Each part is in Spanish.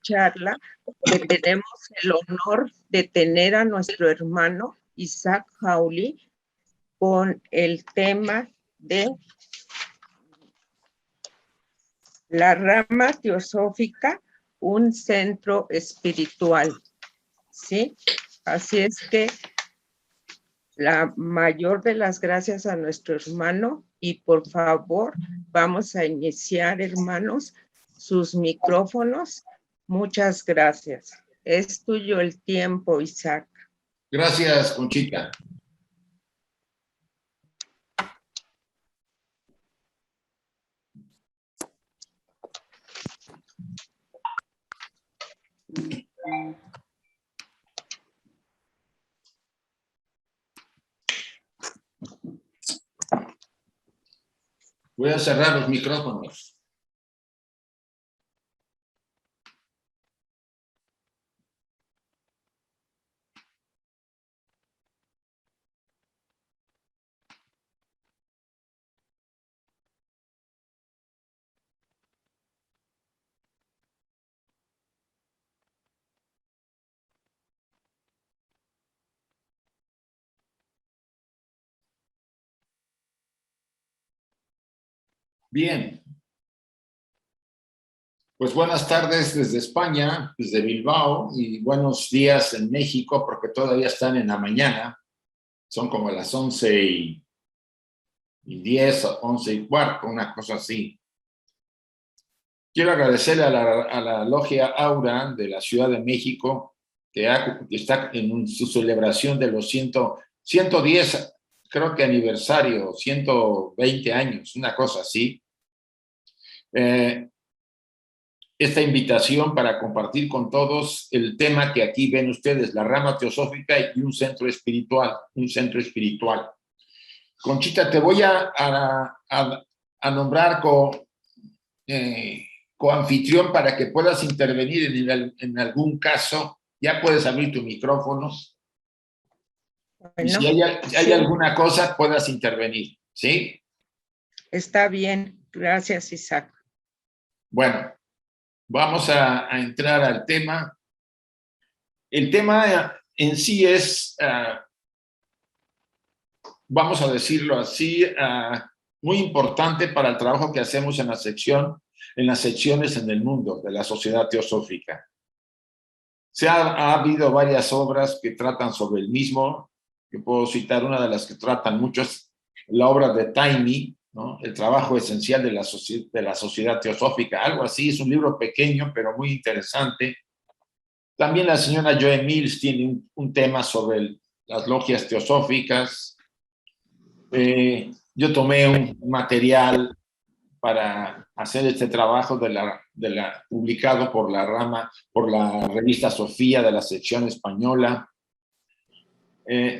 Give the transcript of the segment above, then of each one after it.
charla que tenemos el honor de tener a nuestro hermano Isaac Hawley con el tema de la rama teosófica, un centro espiritual. ¿Sí? Así es que la mayor de las gracias a nuestro hermano y por favor vamos a iniciar, hermanos, sus micrófonos. Muchas gracias. Es tuyo el tiempo, Isaac. Gracias, Conchita. Voy a cerrar los micrófonos. Bien. Pues buenas tardes desde España, desde Bilbao, y buenos días en México, porque todavía están en la mañana. Son como las 11:10, 11:15, una cosa así. Quiero agradecerle a la Logia Aura de la Ciudad de México, que está en su celebración de los 110, creo que aniversario, 120 años, una cosa así. Esta invitación para compartir con todos el tema que aquí ven ustedes, la rama teosófica y un centro espiritual, Conchita, te voy a nombrar coanfitrión para que puedas intervenir en algún caso. Ya puedes abrir tu micrófono. Bueno, y si hay alguna cosa, puedas intervenir, ¿sí? Está bien, gracias, Isaac. Bueno, vamos a entrar al tema. El tema en sí es, vamos a decirlo así, muy importante para el trabajo que hacemos en las secciones en el mundo de la sociedad teosófica. Ha habido varias obras que tratan sobre el mismo. Yo puedo citar una de las que tratan mucho, es la obra de Taimi, ¿no? El trabajo esencial de la sociedad teosófica, algo así. Es un libro pequeño, pero muy interesante. También la señora Joe Mills tiene un tema sobre las logias teosóficas. Yo tomé un material para hacer este trabajo publicado por la revista Sofía de la sección española.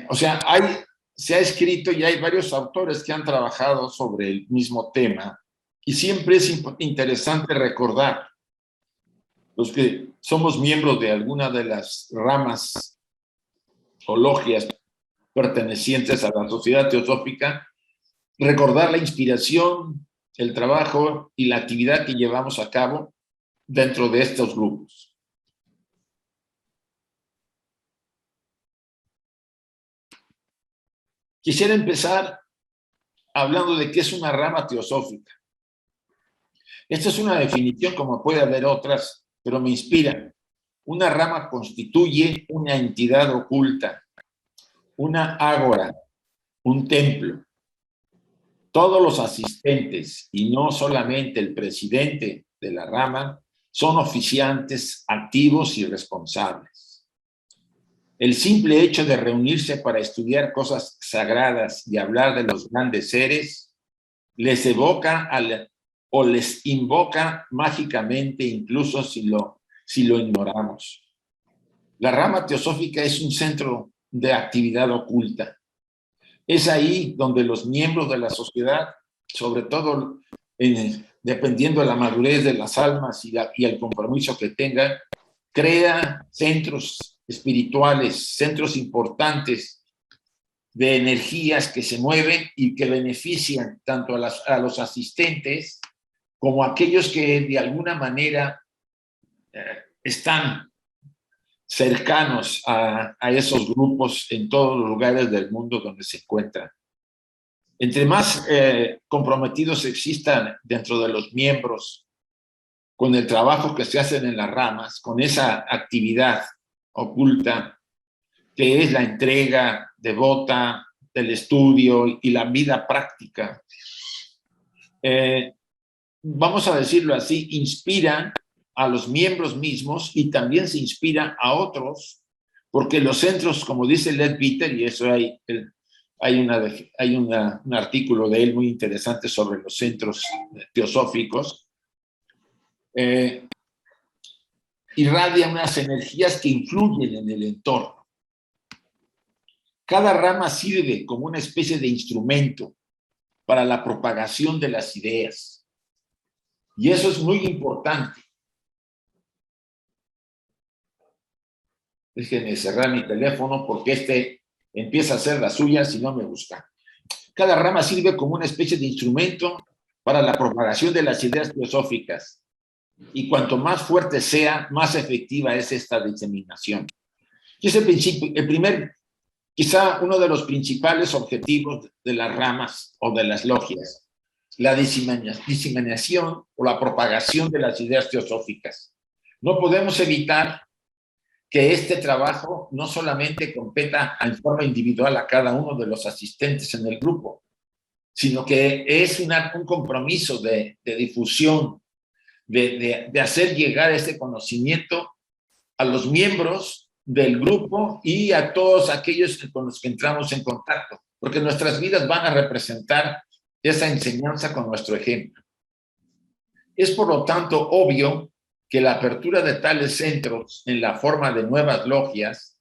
O sea, se ha escrito y hay varios autores que han trabajado sobre el mismo tema, y siempre es interesante recordar, los que somos miembros de alguna de las ramas o logias pertenecientes a la sociedad teosófica, recordar la inspiración, el trabajo y la actividad que llevamos a cabo dentro de estos grupos. Quisiera empezar hablando de qué es una rama teosófica. Esta es una definición, como puede haber otras, pero me inspira. Una rama constituye una entidad oculta, una ágora, un templo. Todos los asistentes, y no solamente el presidente de la rama, son oficiantes activos y responsables. El simple hecho de reunirse para estudiar cosas sagradas y hablar de los grandes seres les evoca o les invoca mágicamente, incluso si lo ignoramos. La rama teosófica es un centro de actividad oculta. Es ahí donde los miembros de la sociedad, sobre todo dependiendo de la madurez de las almas y el compromiso que tengan, crea centros espirituales, centros importantes de energías que se mueven y que benefician tanto a los asistentes como a aquellos que de alguna manera están cercanos a esos grupos en todos los lugares del mundo donde se encuentran. Entre más comprometidos existan dentro de los miembros con el trabajo que se hacen en las ramas, con esa actividad oculta que es la entrega devota del estudio y la vida práctica, vamos a decirlo así, inspiran a los miembros mismos y también se inspira a otros, porque los centros, como dice Leadbeater, y eso hay un artículo de él muy interesante sobre los centros teosóficos, irradia unas energías que influyen en el entorno. Cada rama sirve como una especie de instrumento para la propagación de las ideas. Y eso es muy importante. Déjenme cerrar mi teléfono porque este empieza a hacer la suya si no me gusta. Cada rama sirve como una especie de instrumento para la propagación de las ideas teosóficas. Y cuanto más fuerte sea, más efectiva es esta diseminación. Y es quizá uno de los principales objetivos de las ramas o de las logias, la diseminación o la propagación de las ideas teosóficas. No podemos evitar que este trabajo no solamente competa en forma individual a cada uno de los asistentes en el grupo, sino que es un compromiso de difusión, de hacer llegar ese conocimiento a los miembros del grupo y a todos aquellos con los que entramos en contacto, porque nuestras vidas van a representar esa enseñanza con nuestro ejemplo. Es por lo tanto obvio que la apertura de tales centros en la forma de nuevas logias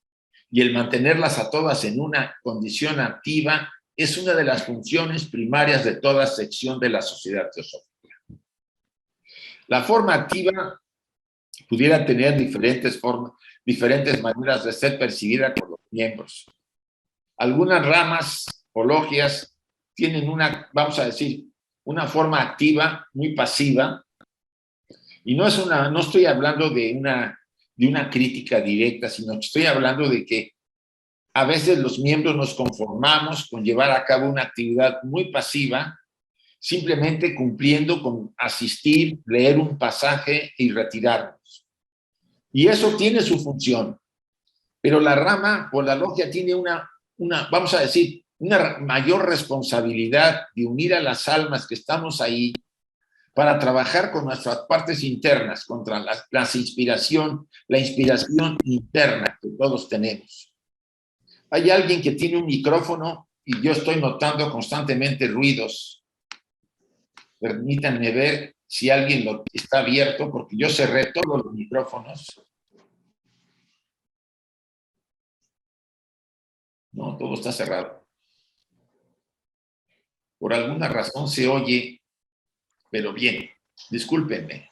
y el mantenerlas a todas en una condición activa es una de las funciones primarias de toda sección de la sociedad teosófica. La forma activa pudiera tener diferentes maneras de ser percibida por los miembros. Algunas ramas o logias tienen vamos a decir, una forma activa muy pasiva. Y no estoy hablando de una crítica directa, sino que estoy hablando de que a veces los miembros nos conformamos con llevar a cabo una actividad muy pasiva, simplemente cumpliendo con asistir, leer un pasaje y retirarnos. Y eso tiene su función, pero la rama o la logia tiene vamos a decir, una mayor responsabilidad de unir a las almas que estamos ahí para trabajar con nuestras partes internas, contra la inspiración interna que todos tenemos. Hay alguien que tiene un micrófono y yo estoy notando constantemente ruidos. Permítanme ver si alguien está abierto, porque yo cerré todos los micrófonos. No, todo está cerrado. Por alguna razón se oye, pero bien, discúlpenme.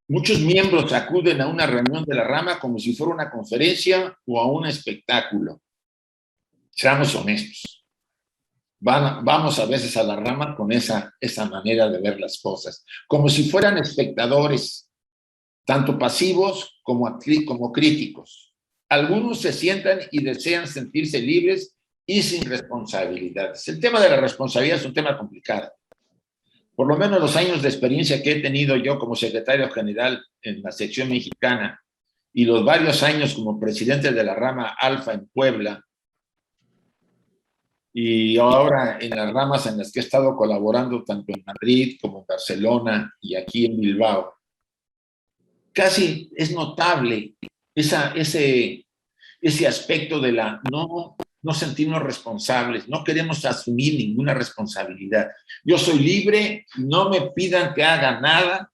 Muchos miembros acuden a una reunión de la rama como si fuera una conferencia o a un espectáculo. Seamos honestos. Vamos a veces a la rama con esa manera de ver las cosas, como si fueran espectadores, tanto pasivos como críticos. Algunos se sientan y desean sentirse libres y sin responsabilidades. El tema de la responsabilidad es un tema complicado. Por lo menos los años de experiencia que he tenido yo como secretario general en la sección mexicana y los varios años como presidente de la rama Alfa en Puebla y ahora en las ramas en las que he estado colaborando tanto en Madrid como en Barcelona y aquí en Bilbao, casi es notable ese aspecto de no sentirnos responsables, no queremos asumir ninguna responsabilidad. Yo soy libre, no me pidan que haga nada.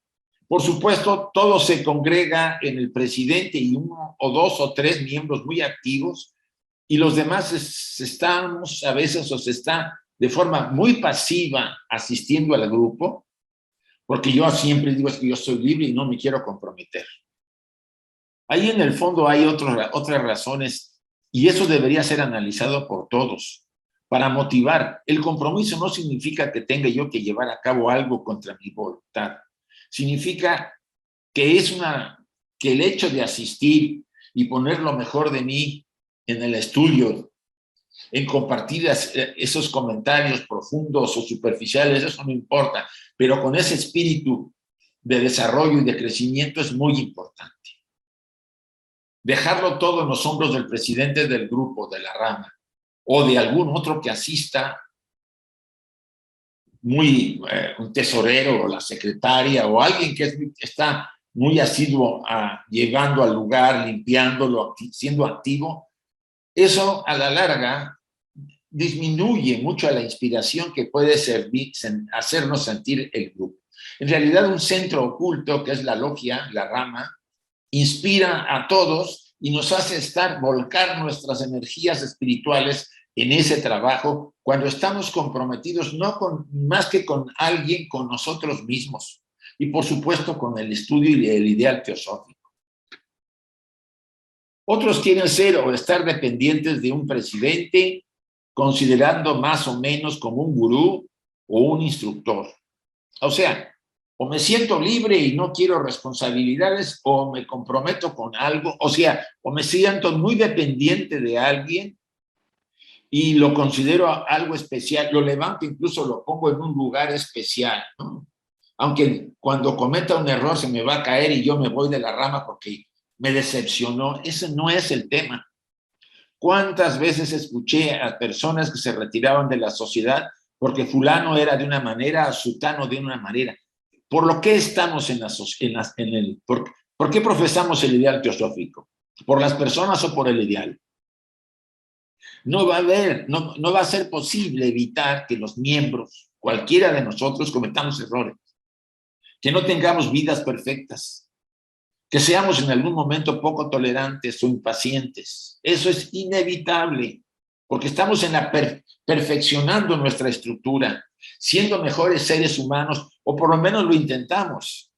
Por supuesto, todo se congrega en el presidente y 1 o 2 o 3 miembros muy activos, y los demás estamos a veces se está de forma muy pasiva asistiendo al grupo, porque yo siempre digo que yo soy libre y no me quiero comprometer. Ahí en el fondo hay otras razones, y eso debería ser analizado por todos. para motivar. El compromiso no significa que tenga yo que llevar a cabo algo contra mi voluntad. Significa que que el hecho de asistir y poner lo mejor de mí en el estudio, en compartir esos comentarios profundos o superficiales, eso no importa, pero con ese espíritu de desarrollo y de crecimiento es muy importante. Dejarlo todo en los hombros del presidente del grupo, de la rama, o de algún otro que asista, un tesorero o la secretaria o alguien que está muy asiduo llegando al lugar, limpiándolo, siendo activo, eso a la larga disminuye mucho la inspiración que puede hacernos sentir el grupo. En realidad, un centro oculto, que es la logia, la rama, inspira a todos y nos hace volcar nuestras energías espirituales en ese trabajo cuando estamos comprometidos más que con alguien, con nosotros mismos y por supuesto con el estudio y el ideal teosófico. Otros quieren ser o estar dependientes de un presidente, considerando más o menos como un gurú o un instructor. O sea, o me siento libre y no quiero responsabilidades, o me comprometo con algo, o sea, o me siento muy dependiente de alguien y lo considero algo especial, lo levanto, incluso lo pongo en un lugar especial, ¿no? Aunque cuando cometa un error se me va a caer y yo me voy de la rama porque me decepcionó. Ese no es el tema. ¿Cuántas veces escuché a personas que se retiraban de la sociedad porque fulano era de una manera, sutano de una manera? ¿Por lo que estamos ¿por qué profesamos el ideal teosófico? ¿Por las personas o por el ideal? No va a ser posible evitar que los miembros, cualquiera de nosotros, cometamos errores, que no tengamos vidas perfectas, que seamos en algún momento poco tolerantes o impacientes. Eso es inevitable, porque estamos perfeccionando nuestra estructura, siendo mejores seres humanos, o por lo menos lo intentamos.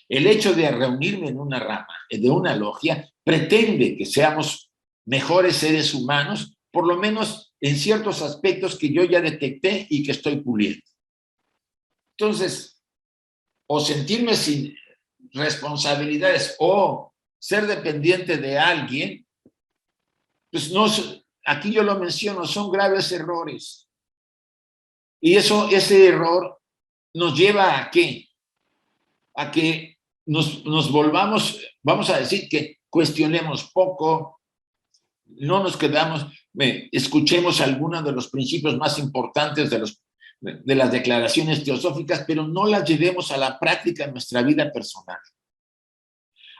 El hecho de reunirme en una rama, de una logia, pretende que seamos mejores seres humanos, por lo menos en ciertos aspectos que yo ya detecté y que estoy puliendo. Entonces, o sentirme sin responsabilidades o ser dependiente de alguien, pues no, aquí yo lo menciono, son graves errores. Y ese error nos lleva ¿a qué? A que nos volvamos, vamos a decir que cuestionemos poco, no nos quedamos, escuchemos algunos de los principios más importantes de las declaraciones teosóficas, pero no las llevemos a la práctica en nuestra vida personal.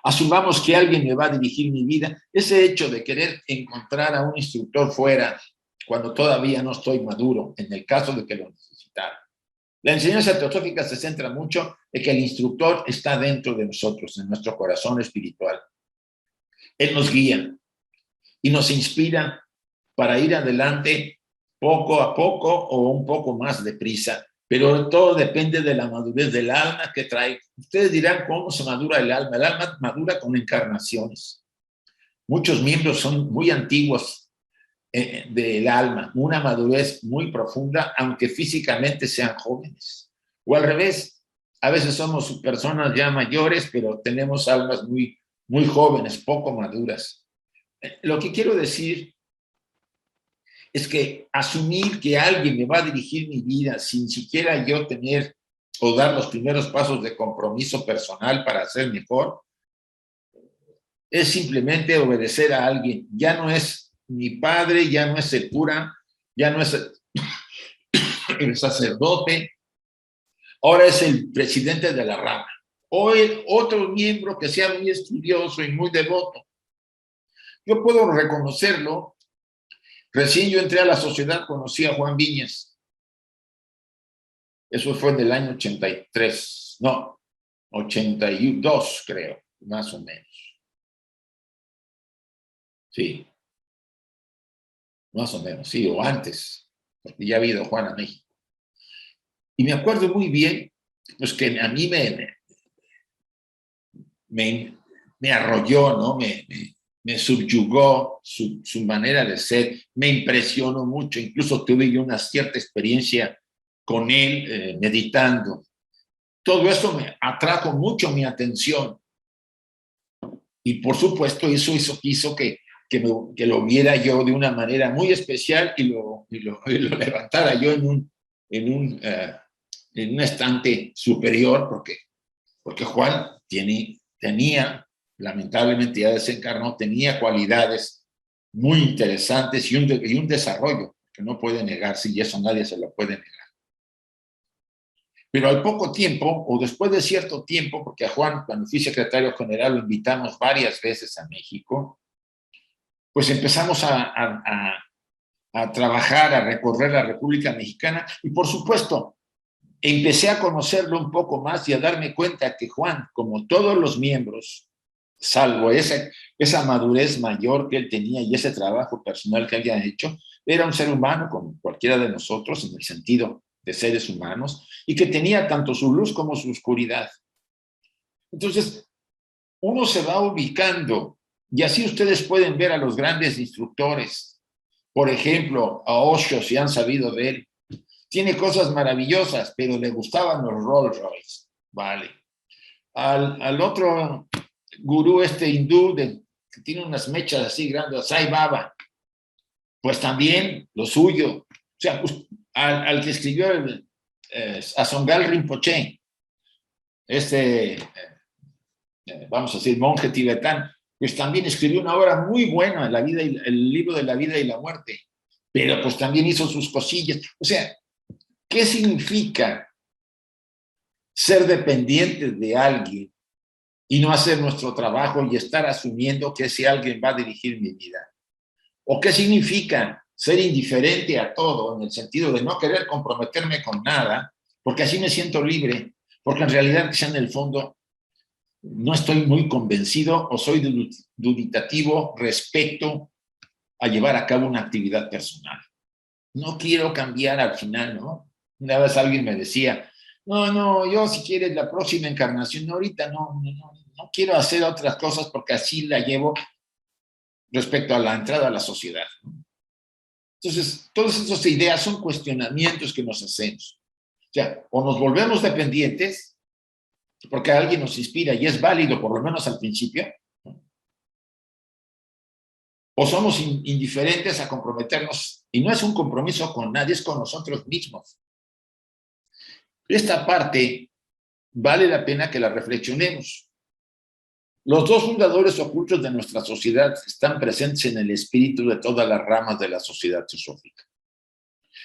Asumamos que alguien me va a dirigir mi vida. Ese hecho de querer encontrar a un instructor fuera cuando todavía no estoy maduro, en el caso de que lo necesitara. La enseñanza teosófica se centra mucho en que el instructor está dentro de nosotros, en nuestro corazón espiritual. Él nos guía y nos inspira para ir adelante poco a poco o un poco más deprisa, pero todo depende de la madurez del alma que trae. Ustedes dirán, ¿cómo se madura el alma? El alma madura con encarnaciones. Muchos miembros son muy antiguos del alma, una madurez muy profunda, aunque físicamente sean jóvenes. O al revés, a veces somos personas ya mayores, pero tenemos almas muy, muy jóvenes, poco maduras. Lo que quiero decir es que asumir que alguien me va a dirigir mi vida sin siquiera yo tener o dar los primeros pasos de compromiso personal para ser mejor, es simplemente obedecer a alguien. Ya no es mi padre, ya no es el cura, ya no es el sacerdote, ahora es el presidente de la rama, o el otro miembro que sea muy estudioso y muy devoto. Yo puedo reconocerlo. Recién yo entré a la sociedad, conocí a Juan Viñas. Eso fue en el año 83, no, 82 creo, más o menos. Sí, más o menos, sí, o antes, porque ya ha habido Juan a México. Y me acuerdo muy bien, pues que a mí me arrolló, ¿no? me subyugó su manera de ser, me impresionó mucho, incluso tuve yo una cierta experiencia con él meditando. Todo eso me atrajo mucho mi atención. Y por supuesto eso hizo que lo viera yo de una manera muy especial y lo levantara yo en un estante superior, porque Juan tenía, lamentablemente ya desencarnó, tenía cualidades muy interesantes y un desarrollo que no puede negarse, y eso nadie se lo puede negar. Pero al poco tiempo, o después de cierto tiempo, porque a Juan, cuando fui secretario general, lo invitamos varias veces a México, pues empezamos a trabajar, a recorrer la República Mexicana, y por supuesto, empecé a conocerlo un poco más y a darme cuenta que Juan, como todos los miembros, salvo esa madurez mayor que él tenía y ese trabajo personal que había hecho, era un ser humano como cualquiera de nosotros en el sentido de seres humanos, y que tenía tanto su luz como su oscuridad. Entonces, uno se va ubicando, y así ustedes pueden ver a los grandes instructores. Por ejemplo, a Osho, si han sabido de él, tiene cosas maravillosas, pero le gustaban los Rolls Royce, ¿vale? Al otro gurú hindú que tiene unas mechas así grandes, Sai Baba, pues también lo suyo. O sea, pues, al que escribió a Songal Rinpoche, vamos a decir, monje tibetano, pues también escribió una obra muy buena, el libro de la vida y la muerte, pero pues también hizo sus cosillas. O sea, ¿qué significa ser dependientes de alguien y no hacer nuestro trabajo y estar asumiendo que ese alguien va a dirigir mi vida? ¿O qué significa ser indiferente a todo, en el sentido de no querer comprometerme con nada, porque así me siento libre, porque en realidad quizá en el fondo no estoy muy convencido o soy dubitativo respecto a llevar a cabo una actividad personal? No quiero cambiar al final, ¿no? Una vez alguien me decía, no, yo si quieres la próxima encarnación, ahorita no quiero hacer otras cosas porque así la llevo respecto a la entrada a la sociedad. Entonces, todas esas ideas son cuestionamientos que nos hacemos. O sea, o nos volvemos dependientes, porque alguien nos inspira y es válido, por lo menos al principio, o somos indiferentes a comprometernos, y no es un compromiso con nadie, es con nosotros mismos. Esta parte vale la pena que la reflexionemos. Los dos fundadores ocultos de nuestra sociedad están presentes en el espíritu de todas las ramas de la sociedad teosófica.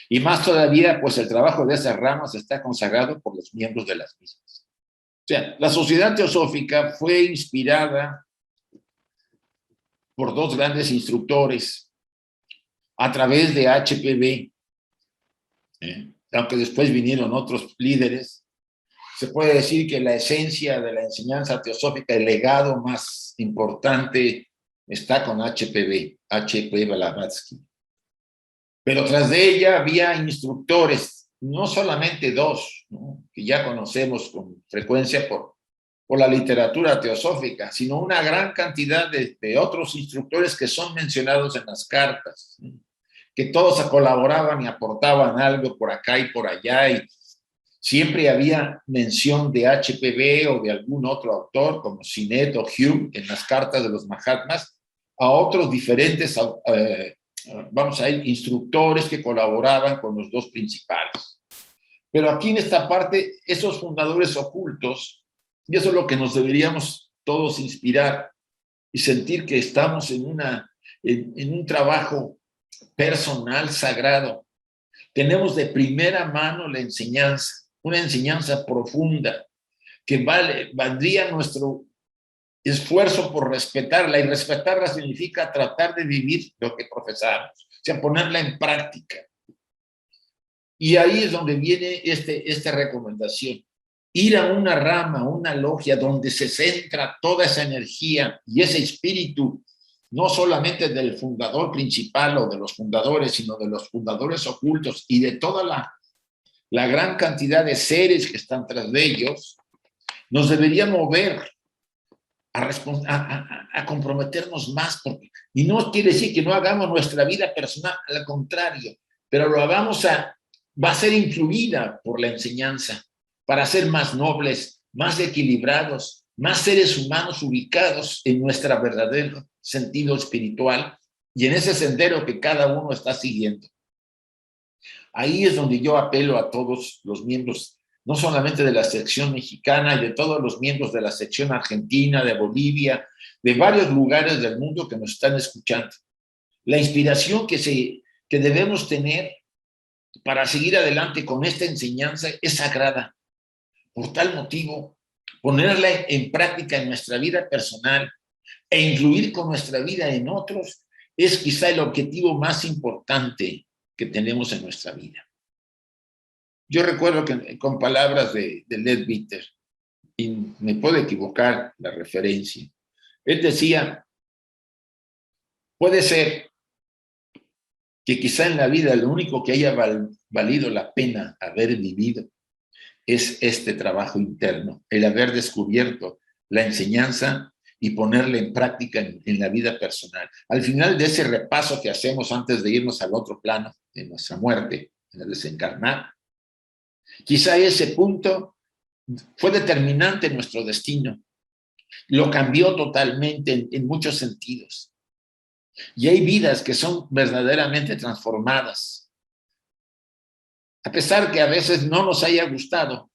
Y más todavía, pues el trabajo de esas ramas está consagrado por los miembros de las mismas. O sea, la sociedad teosófica fue inspirada por dos grandes instructores a través de HPB, aunque después vinieron otros líderes. Se puede decir que la esencia de la enseñanza teosófica, el legado más importante, está con H.P. Blavatsky. Pero tras de ella había instructores, no solamente dos, ¿no?, que ya conocemos con frecuencia por la literatura teosófica, sino una gran cantidad de otros instructores que son mencionados en las cartas, ¿no?, que todos colaboraban y aportaban algo por acá y por allá, y siempre había mención de HPB o de algún otro autor, como Sinet o Hume, en las cartas de los Mahatmas, a otros diferentes, vamos a ir, instructores que colaboraban con los dos principales. Pero aquí en esta parte, esos fundadores ocultos, y eso es lo que nos deberíamos todos inspirar y sentir que estamos en un trabajo personal sagrado. Tenemos de primera mano la enseñanza, una enseñanza profunda que valdría nuestro esfuerzo por respetarla, y respetarla significa tratar de vivir lo que profesamos, o sea, ponerla en práctica. Y ahí es donde viene esta recomendación. Ir a una rama, una logia, donde se centra toda esa energía y ese espíritu, no solamente del fundador principal o de los fundadores, sino de los fundadores ocultos y de toda la gran cantidad de seres que están tras de ellos, nos debería mover a comprometernos más, y no quiere decir que no hagamos nuestra vida personal, al contrario, pero va a ser influida por la enseñanza, para ser más nobles, más equilibrados, más seres humanos ubicados en nuestro verdadero sentido espiritual y en ese sendero que cada uno está siguiendo. Ahí es donde yo apelo a todos los miembros, no solamente de la sección mexicana, y de todos los miembros de la sección argentina, de Bolivia, de varios lugares del mundo que nos están escuchando. La inspiración que debemos tener para seguir adelante con esta enseñanza es sagrada. Por tal motivo, ponerla en práctica en nuestra vida personal e influir con nuestra vida en otros es quizá el objetivo más importante que tenemos en nuestra vida. Yo recuerdo que con palabras de Leadbeater, y me puedo equivocar la referencia, él decía, puede ser que quizá en la vida lo único que haya valido la pena haber vivido es este trabajo interno, el haber descubierto la enseñanza y ponerla en práctica en la vida personal. Al final de ese repaso que hacemos antes de irnos al otro plano de nuestra muerte, en el desencarnar, quizá ese punto fue determinante en nuestro destino. Lo cambió totalmente en muchos sentidos. Y hay vidas que son verdaderamente transformadas. A pesar que a veces no nos haya gustado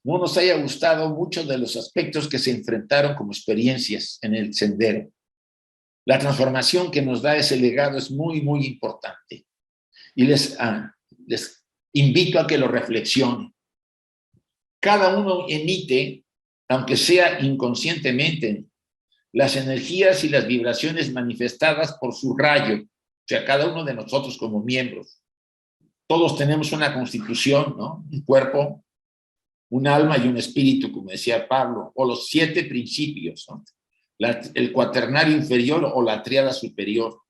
muchos de los aspectos que se enfrentaron como experiencias en el sendero. La transformación que nos da ese legado es muy, muy importante. Y les invito a que lo reflexionen. Cada uno emite, aunque sea inconscientemente, las energías y las vibraciones manifestadas por su rayo, o sea, cada uno de nosotros como miembros. Todos tenemos una constitución, ¿no? Un cuerpo, un alma y un espíritu, como decía Pablo, o los 7 principios, ¿no? El cuaternario inferior o la tríada superior.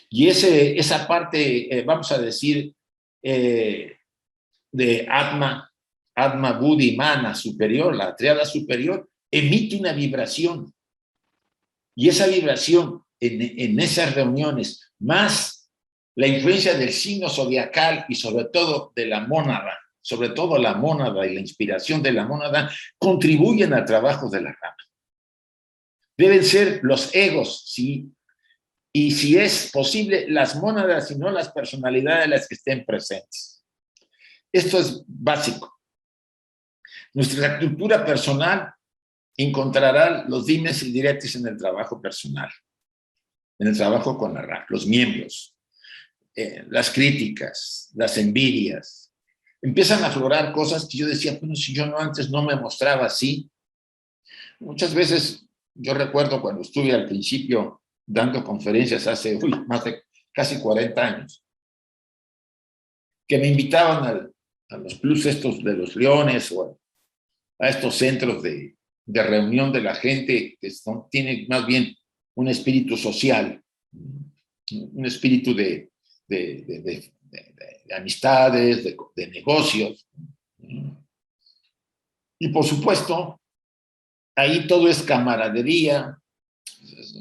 Y esa parte, vamos a decir, de Atma, Buddhi, Mana superior, la tríada superior, emite una vibración. Y esa vibración en esas reuniones, más la influencia del signo zodiacal y sobre todo de la mónada, sobre todo la mónada y la inspiración de la mónada, contribuyen al trabajo de la rama. Deben ser los egos, ¿sí? Y si es posible, las mónadas y no las personalidades las que estén presentes. Esto es básico. Nuestra cultura personal encontrará los dimes y diretes en el trabajo personal, en el trabajo con la rama, los miembros, las críticas, las envidias. Empiezan a aflorar cosas que yo decía, bueno, si yo antes no me mostraba así. Muchas veces, yo recuerdo cuando estuve al principio dando conferencias hace más de casi 40 años, que me invitaban a los clubs estos de los leones o a estos centros de reunión de la gente que tiene más bien un espíritu social, un espíritu de amistades, de negocios. Y por supuesto, ahí todo es camaradería,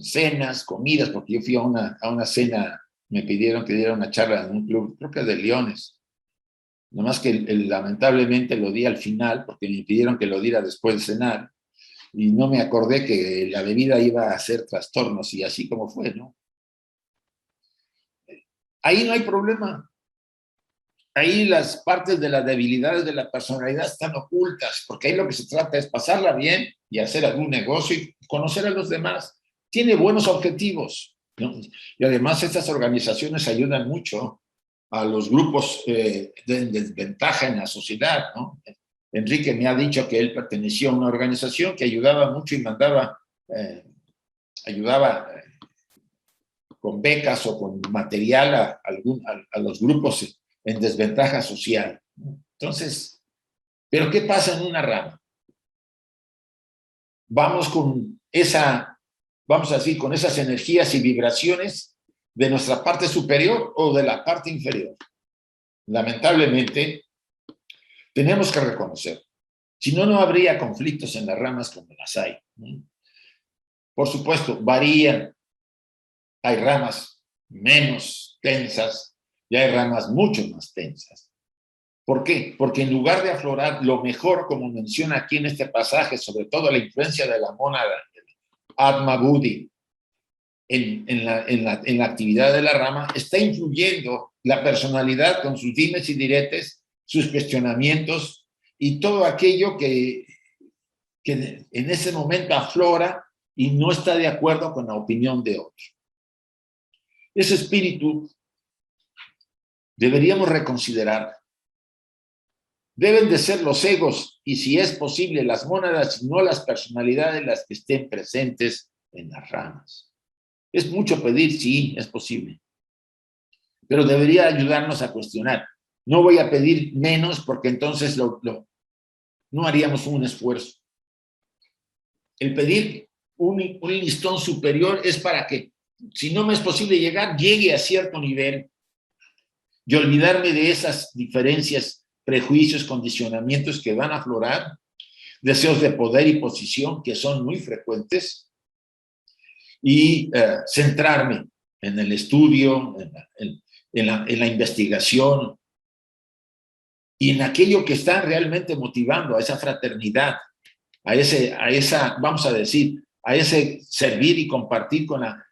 cenas, comidas, porque yo fui a una cena, me pidieron que diera una charla en un club, creo que de leones. Nomás que lamentablemente lo di al final, porque me pidieron que lo diera después de cenar, y no me acordé que la bebida iba a hacer trastornos, y así como fue, ¿no? Ahí no hay problema. Ahí las partes de las debilidades de la personalidad están ocultas, porque ahí lo que se trata es pasarla bien y hacer algún negocio y conocer a los demás. Tiene buenos objetivos, ¿no? Y además estas organizaciones ayudan mucho a los grupos de desventaja en la sociedad, ¿no? Enrique me ha dicho que él pertenecía a una organización que ayudaba mucho y ayudaba con becas o con material a los grupos en desventaja social. Entonces, ¿pero qué pasa en una rama? Vamos con esas energías y vibraciones de nuestra parte superior o de la parte inferior. Lamentablemente, tenemos que reconocer, si no, no habría conflictos en las ramas como las hay, ¿no? Por supuesto, varían. Hay ramas menos tensas y hay ramas mucho más tensas. ¿Por qué? Porque en lugar de aflorar lo mejor, como menciona aquí en este pasaje, sobre todo la influencia de la mónada, Atma Buddhi, en la actividad de la rama, está influyendo la personalidad con sus dimes y diretes, sus cuestionamientos y todo aquello que en ese momento aflora y no está de acuerdo con la opinión de otros. Ese espíritu deberíamos reconsiderar. Deben de ser los egos y, si es posible, las mónadas y no las personalidades las que estén presentes en las ramas. ¿Es mucho pedir? Sí, es posible. Pero debería ayudarnos a cuestionar. No voy a pedir menos porque entonces no haríamos un esfuerzo. El pedir un listón superior es para que, si no me es posible llegar, llegue a cierto nivel y olvidarme de esas diferencias, prejuicios, condicionamientos que van a aflorar, deseos de poder y posición que son muy frecuentes, y centrarme en el estudio, en la investigación y en aquello que está realmente motivando a esa fraternidad, a esa, vamos a decir, a ese servir y compartir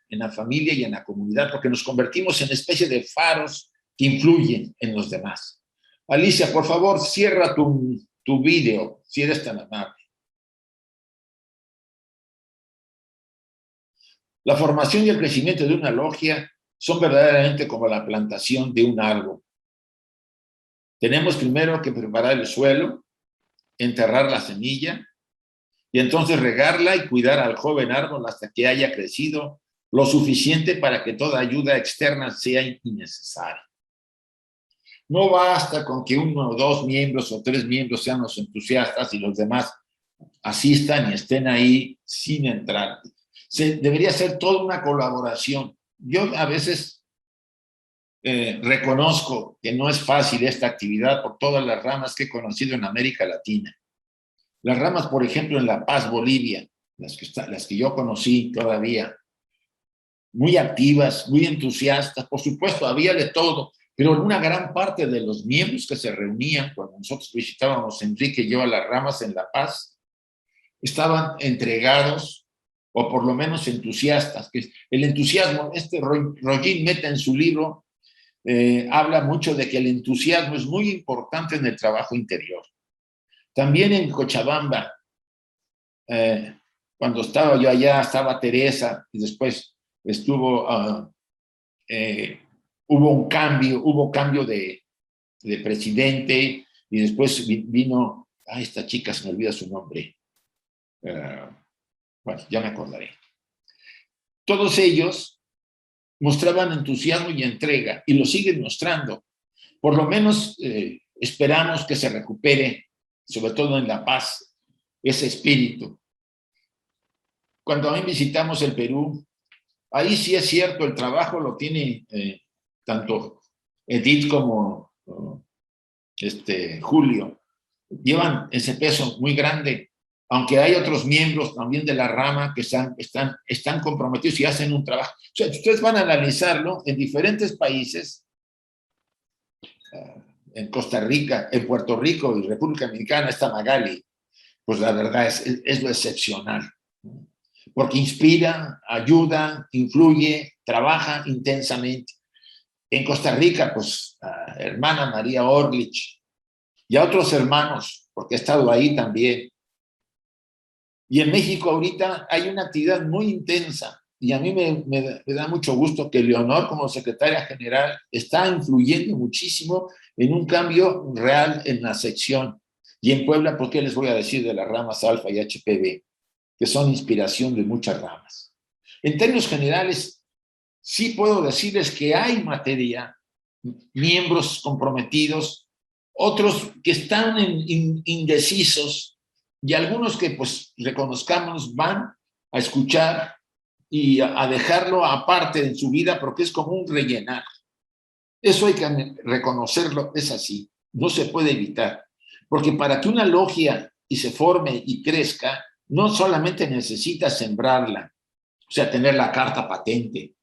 en la familia y en la comunidad, porque nos convertimos en especie de faros que influyen en los demás. Alicia, por favor, cierra tu video, si eres tan amable. La formación y el crecimiento de una logia son verdaderamente como la plantación de un árbol. Tenemos primero que preparar el suelo, enterrar la semilla y entonces regarla y cuidar al joven árbol hasta que haya crecido lo suficiente para que toda ayuda externa sea innecesaria. No basta con que 1 o 2 miembros o 3 miembros sean los entusiastas y los demás asistan y estén ahí sin entrar. Debería ser toda una colaboración. Yo a veces reconozco que no es fácil esta actividad por todas las ramas que he conocido en América Latina. Las ramas, por ejemplo, en La Paz, Bolivia, las que yo conocí todavía, muy activas, muy entusiastas, por supuesto, había de todo, pero una gran parte de los miembros que se reunían cuando nosotros visitábamos, Enrique y yo, a las ramas en La Paz, estaban entregados o por lo menos entusiastas. Que el entusiasmo, Rollin Meta en su libro habla mucho de que el entusiasmo es muy importante en el trabajo interior. También en Cochabamba, cuando estaba yo allá, estaba Teresa y después hubo cambio de presidente y después vino, esta chica se me olvida su nombre. Bueno, ya me acordaré. Todos ellos mostraban entusiasmo y entrega y lo siguen mostrando. Por lo menos esperamos que se recupere, sobre todo en La Paz, ese espíritu. Cuando también visitamos el Perú, ahí sí es cierto, el trabajo lo tiene tanto Edith como Julio. Llevan ese peso muy grande, aunque hay otros miembros también de la rama que están comprometidos y hacen un trabajo. O sea, ustedes van a analizarlo en diferentes países, en Costa Rica, en Puerto Rico y República Dominicana está Magali, pues la verdad es lo excepcional, porque inspira, ayuda, influye, trabaja intensamente. En Costa Rica, pues, hermana María Orlich y a otros hermanos, porque he estado ahí también. Y en México ahorita hay una actividad muy intensa y a mí me da mucho gusto que Leonor, como secretaria general, está influyendo muchísimo en un cambio real en la sección. Y en Puebla, ¿por qué les voy a decir de las ramas alfa y HPV? Que son inspiración de muchas ramas. En términos generales, sí puedo decirles que hay materia, miembros comprometidos, otros que están indecisos y algunos que, pues, reconozcamos, van a escuchar y a dejarlo aparte en su vida porque es como un rellenar. Eso hay que reconocerlo, es así, no se puede evitar. Porque para que una logia y se forme y crezca, no solamente necesita sembrarla, sea, tener la carta patente.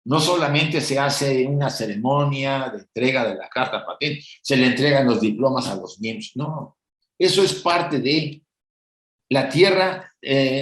No solamente se hace una ceremonia de entrega de la carta patente, se le entregan los diplomas a los miembros. No, eso es parte de la tierra.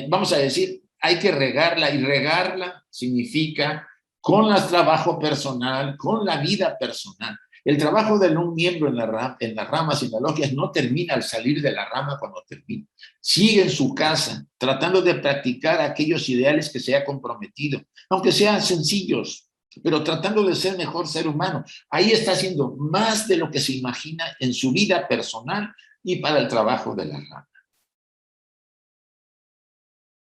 Vamos a decir, hay que regarla, y regarla significa con el trabajo personal, con la vida personal. El trabajo de un miembro en las ramas y en las logias no termina al salir de la rama cuando termina. Sigue en su casa, tratando de practicar aquellos ideales que se ha comprometido, aunque sean sencillos, pero tratando de ser mejor ser humano. Ahí está haciendo más de lo que se imagina en su vida personal y para el trabajo de la rama.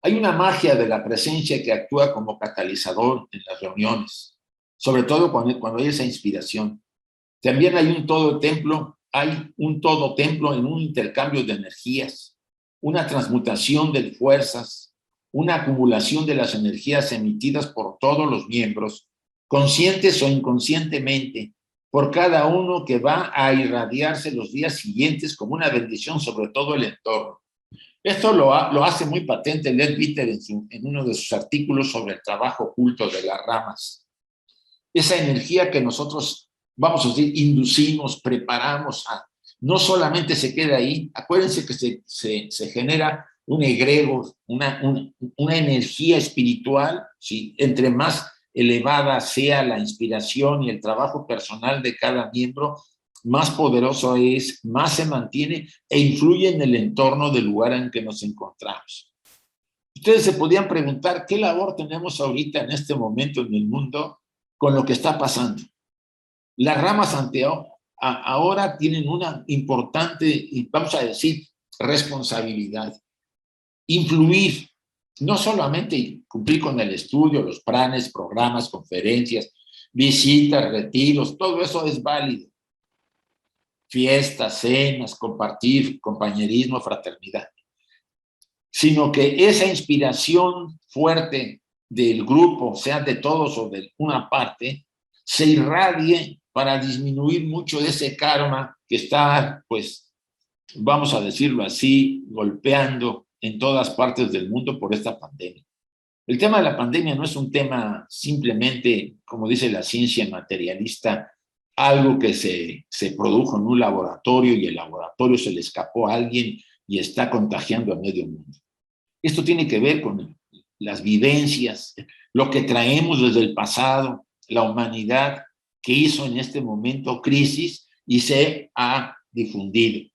Hay una magia de la presencia que actúa como catalizador en las reuniones, sobre todo cuando hay esa inspiración. También hay un todo templo en un intercambio de energías, una transmutación de fuerzas, una acumulación de las energías emitidas por todos los miembros, conscientes o inconscientemente, por cada uno, que va a irradiarse los días siguientes como una bendición sobre todo el entorno. Esto lo hace muy patente Leadbeater en uno de sus artículos sobre el trabajo oculto de las ramas. Esa energía que nosotros, vamos a decir, inducimos, preparamos, no solamente se queda ahí. Acuérdense que se genera un egregor, una energía espiritual, ¿sí? Entre más elevada sea la inspiración y el trabajo personal de cada miembro, más poderoso es, más se mantiene e influye en el entorno del lugar en que nos encontramos. Ustedes se podían preguntar, ¿qué labor tenemos ahorita en este momento en el mundo con lo que está pasando? Las ramas ahora tienen una importante, vamos a decir, responsabilidad. Influir, no solamente cumplir con el estudio, los planes, programas, conferencias, visitas, retiros, todo eso es válido. Fiestas, cenas, compartir, compañerismo, fraternidad. Sino que esa inspiración fuerte del grupo, sea de todos o de una parte, se irradie para disminuir mucho de ese karma que está, pues, vamos a decirlo así, golpeando en todas partes del mundo por esta pandemia. El tema de la pandemia no es un tema simplemente, como dice la ciencia materialista, algo que se produjo en un laboratorio y el laboratorio se le escapó a alguien y está contagiando a medio mundo. Esto tiene que ver con las vivencias, lo que traemos desde el pasado, la humanidad que hizo en este momento crisis y se ha difundido.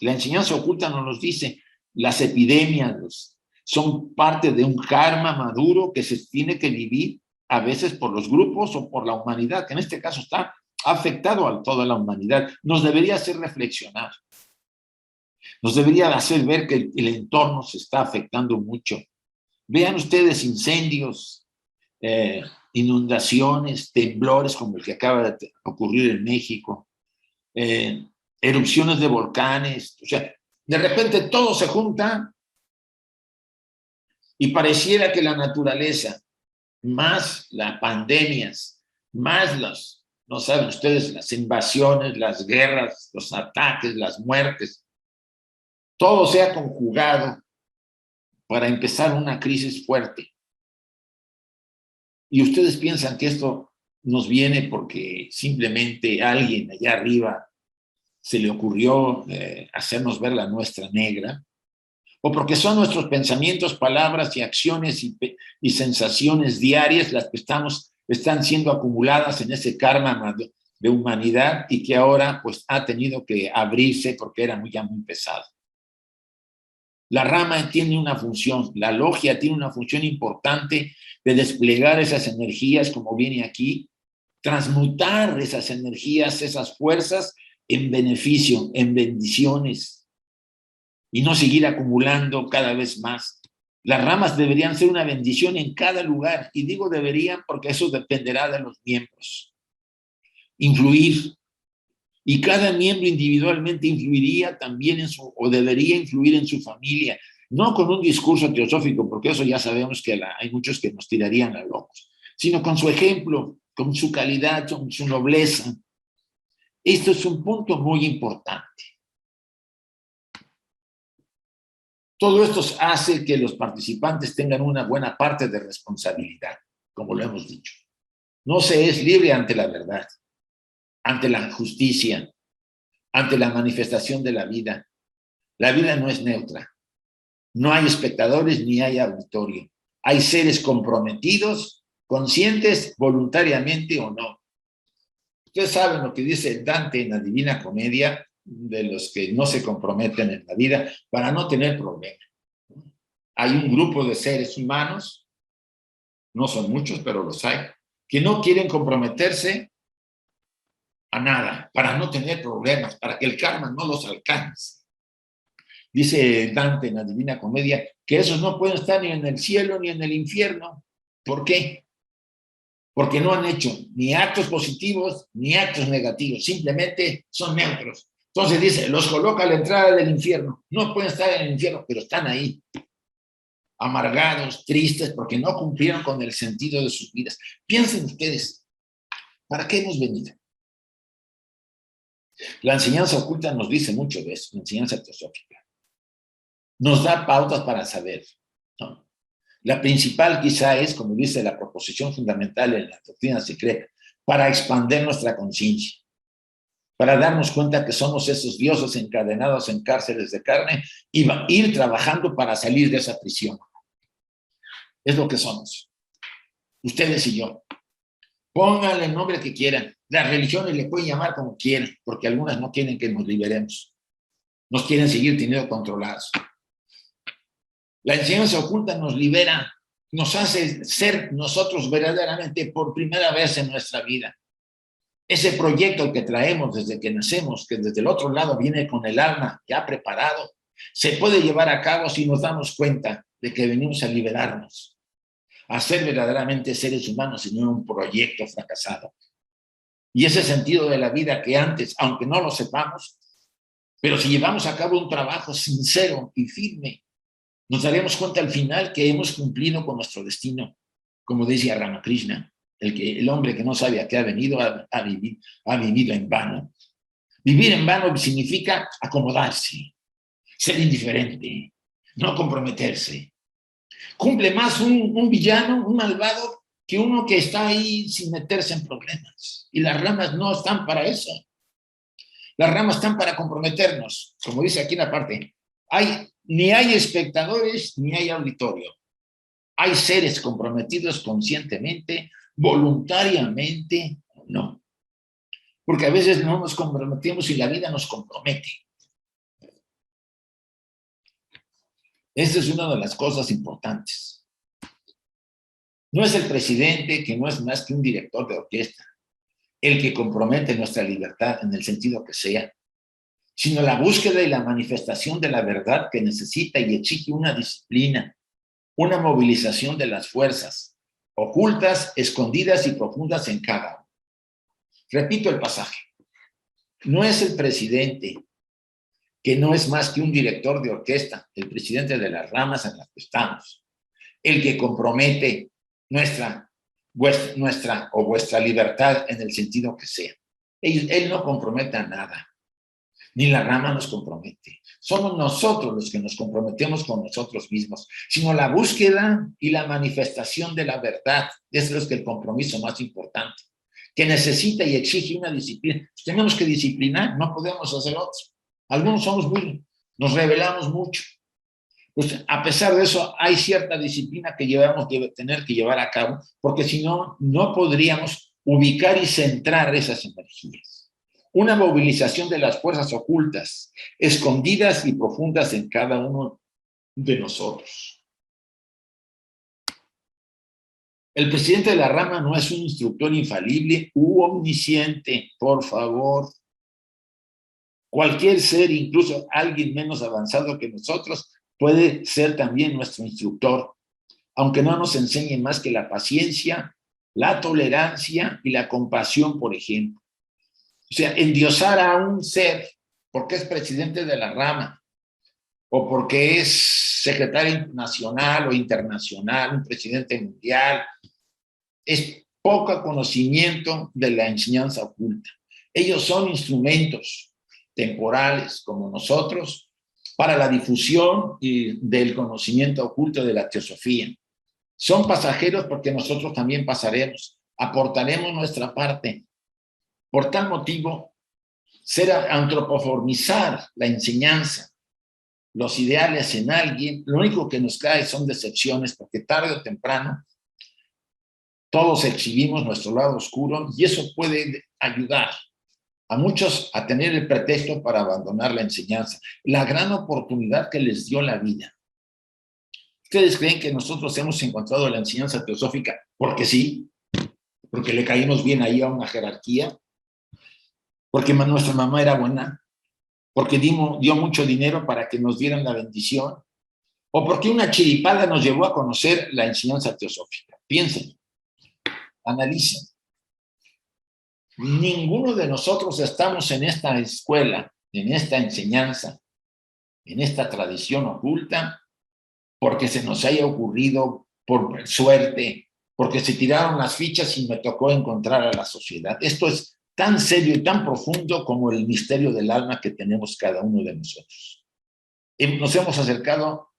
La enseñanza oculta nos los dice, las epidemias son parte de un karma maduro que se tiene que vivir a veces por los grupos o por la humanidad, que en este caso está afectado a toda la humanidad. Nos debería hacer reflexionar. Nos debería hacer ver que el entorno se está afectando mucho. Vean ustedes incendios, inundaciones, temblores como el que acaba de ocurrir en México, erupciones de volcanes. O sea, de repente todo se junta y pareciera que la naturaleza, más las pandemias, más no saben ustedes, las invasiones, las guerras, los ataques, las muertes, todo se ha conjugado para empezar una crisis fuerte. Y ustedes piensan que esto nos viene porque simplemente a alguien allá arriba se le ocurrió hacernos ver la nuestra negra, o porque son nuestros pensamientos, palabras y acciones y sensaciones diarias las que están siendo acumuladas en ese karma de humanidad y que ahora pues ha tenido que abrirse porque era ya muy pesado. La rama tiene una función, la logia tiene una función importante de desplegar esas energías, como viene aquí, transmutar esas energías, esas fuerzas en beneficio, en bendiciones, y no seguir acumulando cada vez más. Las ramas deberían ser una bendición en cada lugar, y digo deberían porque eso dependerá de los miembros. Influir. Y cada miembro individualmente influiría también o debería influir en su familia, no con un discurso teosófico, porque eso ya sabemos que hay muchos que nos tirarían a locos, sino con su ejemplo, con su calidad, con su nobleza. Esto es un punto muy importante. Todo esto hace que los participantes tengan una buena parte de responsabilidad, como lo hemos dicho. No se es libre ante la verdad, ante la justicia, ante la manifestación de la vida. La vida no es neutra. No hay espectadores ni hay auditorio. Hay seres comprometidos, conscientes, voluntariamente o no. Ustedes saben lo que dice Dante en la Divina Comedia, de los que no se comprometen en la vida para no tener problemas. Hay un grupo de seres humanos, no son muchos, pero los hay, que no quieren comprometerse a nada, para no tener problemas, para que el karma no los alcance. Dice Dante en la Divina Comedia que esos no pueden estar ni en el cielo ni en el infierno. ¿Por qué? Porque no han hecho ni actos positivos ni actos negativos, simplemente son neutros. Entonces dice, los coloca a la entrada del infierno. No pueden estar en el infierno, pero están ahí, amargados, tristes, porque no cumplieron con el sentido de sus vidas. Piensen ustedes, ¿para qué hemos venido? La enseñanza oculta nos dice mucho de eso, la enseñanza teosófica. Nos da pautas para saber, ¿no? La principal quizá es, como dice la proposición fundamental en la doctrina secreta, para expandir nuestra conciencia, para darnos cuenta que somos esos dioses encadenados en cárceles de carne y ir trabajando para salir de esa prisión. Es lo que somos, ustedes y yo. Pónganle el nombre que quieran. Las religiones le pueden llamar como quieran, porque algunas no quieren que nos liberemos. Nos quieren seguir teniendo controlados. La enseñanza oculta nos libera, nos hace ser nosotros verdaderamente por primera vez en nuestra vida. Ese proyecto que traemos desde que nacemos, que desde el otro lado viene con el alma ya preparado, se puede llevar a cabo si nos damos cuenta de que venimos a liberarnos, a ser verdaderamente seres humanos y no un proyecto fracasado. Y ese sentido de la vida que antes, aunque no lo sepamos, pero si llevamos a cabo un trabajo sincero y firme, nos daremos cuenta al final que hemos cumplido con nuestro destino, como decía Ramakrishna, el hombre que no sabe a qué ha venido ha vivido en vano. Vivir en vano significa acomodarse, ser indiferente, no comprometerse. Cumple más un villano, un malvado, que uno que está ahí sin meterse en problemas. Y las ramas no están para eso. Las ramas están para comprometernos, como dice aquí en la parte. Ni hay espectadores, ni hay auditorio. Hay seres comprometidos conscientemente, voluntariamente, no. Porque a veces no nos comprometemos y la vida nos compromete. Esta es una de las cosas importantes. No es el presidente, que no es más que un director de orquesta, el que compromete nuestra libertad en el sentido que sea, sino la búsqueda y la manifestación de la verdad que necesita y exige una disciplina, una movilización de las fuerzas, ocultas, escondidas y profundas en cada uno. Repito el pasaje. No es el presidente, que no es más que un director de orquesta, el presidente de las ramas en las que estamos, el que compromete nuestra o vuestra libertad en el sentido que sea. Él no compromete a nada, ni la rama nos compromete. Somos nosotros los que nos comprometemos con nosotros mismos, sino la búsqueda y la manifestación de la verdad. Ese es el compromiso más importante, que necesita y exige una disciplina. Pues tenemos que disciplinar, no podemos hacer otro. Algunos nos rebelamos mucho. Pues a pesar de eso, hay cierta disciplina que tener que llevar a cabo, porque si no, no podríamos ubicar y centrar esas energías. Una movilización de las fuerzas ocultas, escondidas y profundas en cada uno de nosotros. El presidente de la rama no es un instructor infalible u omnisciente, por favor. Cualquier ser, incluso alguien menos avanzado que nosotros, puede ser también nuestro instructor, aunque no nos enseñe más que la paciencia, la tolerancia y la compasión, por ejemplo. O sea, endiosar a un ser porque es presidente de la rama o porque es secretario nacional o internacional, un presidente mundial, es poco conocimiento de la enseñanza oculta. Ellos son instrumentos temporales como nosotros, para la difusión del conocimiento oculto de la teosofía. Son pasajeros porque nosotros también pasaremos, aportaremos nuestra parte. Por tal motivo, antropoformizar la enseñanza, los ideales en alguien, lo único que nos cae son decepciones, porque tarde o temprano todos exhibimos nuestro lado oscuro y eso puede ayudar a muchos a tener el pretexto para abandonar la enseñanza, la gran oportunidad que les dio la vida. ¿Ustedes creen que nosotros hemos encontrado la enseñanza teosófica porque sí? ¿Porque le caímos bien ahí a una jerarquía? ¿Porque nuestra mamá era buena? ¿Porque dio mucho dinero para que nos dieran la bendición? ¿O porque una chiripada nos llevó a conocer la enseñanza teosófica? Piensen, analicen. Ninguno de nosotros estamos en esta escuela, en esta enseñanza, en esta tradición oculta, porque se nos haya ocurrido por suerte, porque se tiraron las fichas y me tocó encontrar a la sociedad. Esto es tan serio y tan profundo como el misterio del alma que tenemos cada uno de nosotros. Nos hemos acercado,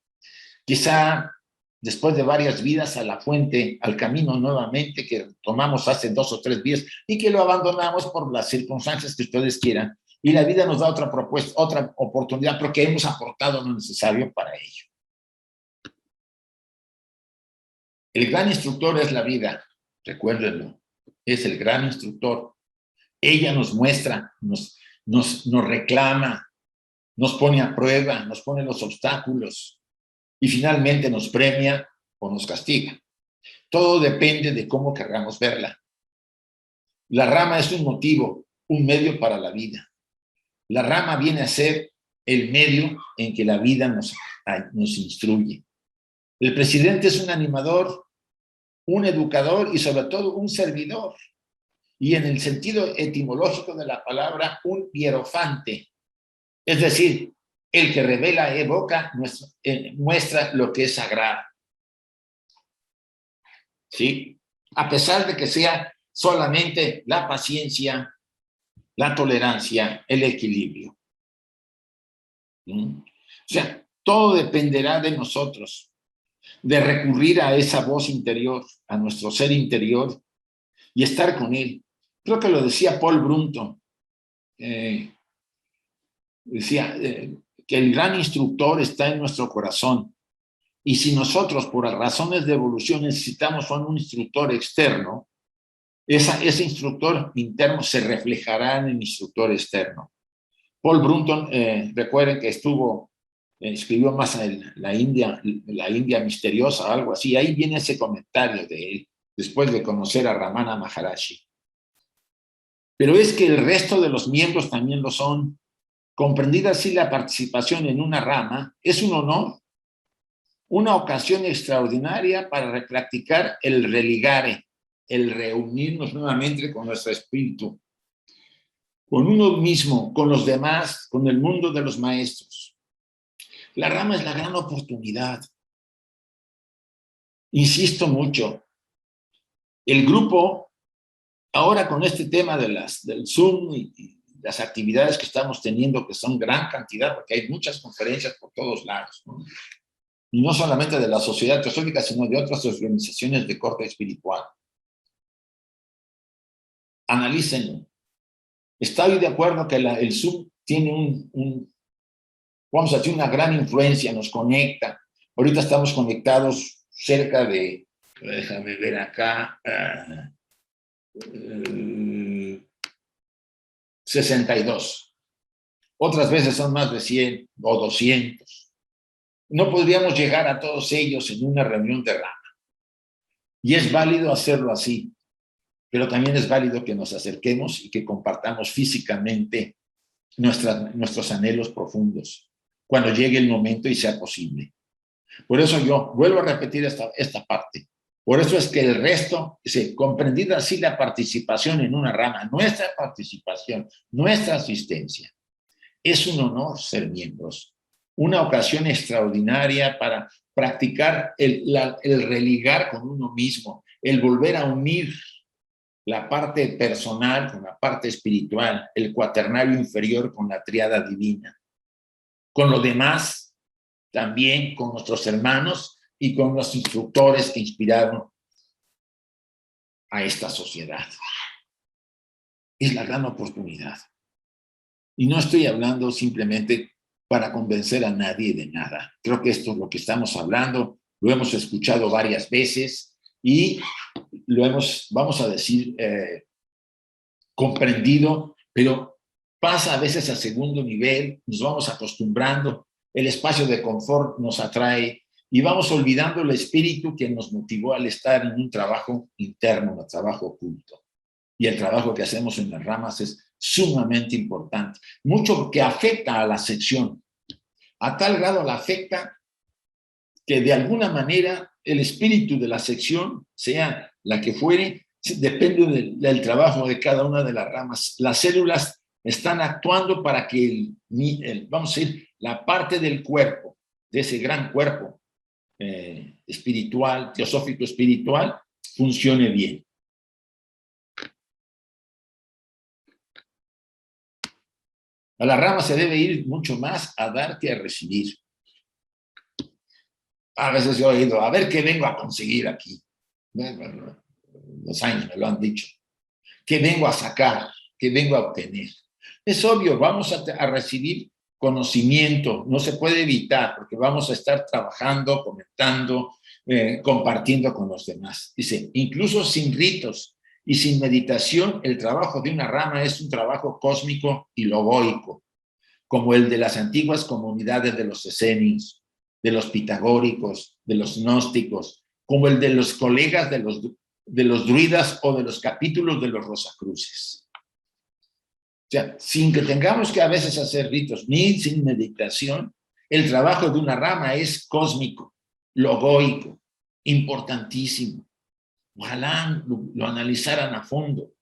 quizá después de varias vidas, a la fuente, al camino nuevamente que tomamos hace 2 o 3 días y que lo abandonamos por las circunstancias que ustedes quieran. Y la vida nos da otra propuesta, otra oportunidad, porque hemos aportado lo necesario para ello. El gran instructor es la vida, recuérdenlo, es el gran instructor. Ella nos muestra, nos reclama, nos pone a prueba, nos pone los obstáculos y finalmente nos premia o nos castiga. Todo depende de cómo querramos verla. La rama es un motivo, un medio para la vida. La rama viene a ser el medio en que la vida nos instruye. El presidente es un animador, un educador y sobre todo un servidor. Y en el sentido etimológico de la palabra, un hierofante. Es decir, el que revela, evoca, muestra lo que es sagrado. ¿Sí? A pesar de que sea solamente la paciencia, la tolerancia, el equilibrio. O sea, todo dependerá de nosotros, de recurrir a esa voz interior, a nuestro ser interior y estar con él. Creo que lo decía Paul Brunton. Decía que el gran instructor está en nuestro corazón. Y si nosotros, por razones de evolución, necesitamos un instructor externo, ese instructor interno se reflejará en el instructor externo. Paul Brunton, recuerden que escribió más en la India misteriosa, algo así. Ahí viene ese comentario de él, después de conocer a Ramana Maharishi. Pero es que el resto de los miembros también lo son. Comprendida así la participación en una rama, es un honor, una ocasión extraordinaria para repracticar el religare, el reunirnos nuevamente con nuestro espíritu, con uno mismo, con los demás, con el mundo de los maestros. La rama es la gran oportunidad. Insisto mucho, el grupo, ahora con este tema del Zoom y las actividades que estamos teniendo, que son gran cantidad, porque hay muchas conferencias por todos lados, ¿no? Y no solamente de la Sociedad Teosófica, sino de otras organizaciones de corte espiritual. Analícenlo. Estoy de acuerdo que el Zoom tiene vamos a decir, una gran influencia, nos conecta. Ahorita estamos conectados cerca de, déjame ver acá, 62. Otras veces son más de 100 o 200. No podríamos llegar a todos ellos en una reunión de rama. Y es válido hacerlo así, pero también es válido que nos acerquemos y que compartamos físicamente nuestros anhelos profundos, cuando llegue el momento y sea posible. Por eso yo vuelvo a repetir esta parte. Por eso es que el resto, comprendida así la participación en una rama, nuestra participación, nuestra asistencia, es un honor ser miembros. Una ocasión extraordinaria para practicar el religar con uno mismo, el volver a unir la parte personal con la parte espiritual, el cuaternario inferior con la tríada divina. con los demás, también con nuestros hermanos y con los instructores que inspiraron a esta sociedad. Es la gran oportunidad. Y no estoy hablando simplemente para convencer a nadie de nada. Creo que esto es lo que estamos hablando, lo hemos escuchado varias veces y lo hemos, vamos a decir, comprendido, pero pasa a veces a segundo nivel, nos vamos acostumbrando, el espacio de confort nos atrae y vamos olvidando el espíritu que nos motivó al estar en un trabajo interno, un trabajo oculto. Y el trabajo que hacemos en las ramas es sumamente importante, mucho que afecta a la sección, a tal grado la afecta que de alguna manera el espíritu de la sección, sea la que fuere, depende del trabajo de cada una de las ramas. Las células están actuando para que vamos a decir, la parte del cuerpo, de ese gran cuerpo espiritual, teosófico espiritual, funcione bien. A la rama se debe ir mucho más a dar que a recibir. A veces yo he oído, a ver qué vengo a conseguir aquí. Los años me lo han dicho. ¿Qué vengo a sacar? ¿Qué vengo a obtener? Es obvio, vamos a recibir conocimiento, no se puede evitar, porque vamos a estar trabajando, comentando, compartiendo con los demás. Dice, incluso sin ritos y sin meditación, el trabajo de una rama es un trabajo cósmico y logoico, como el de las antiguas comunidades de los esenios, de los pitagóricos, de los gnósticos, como el de los colegas de los druidas o de los capítulos de los rosacruces. O sea, sin que tengamos que a veces hacer ritos, ni sin meditación, el trabajo de una rama es cósmico, logoico, importantísimo. Ojalá lo analizaran a fondo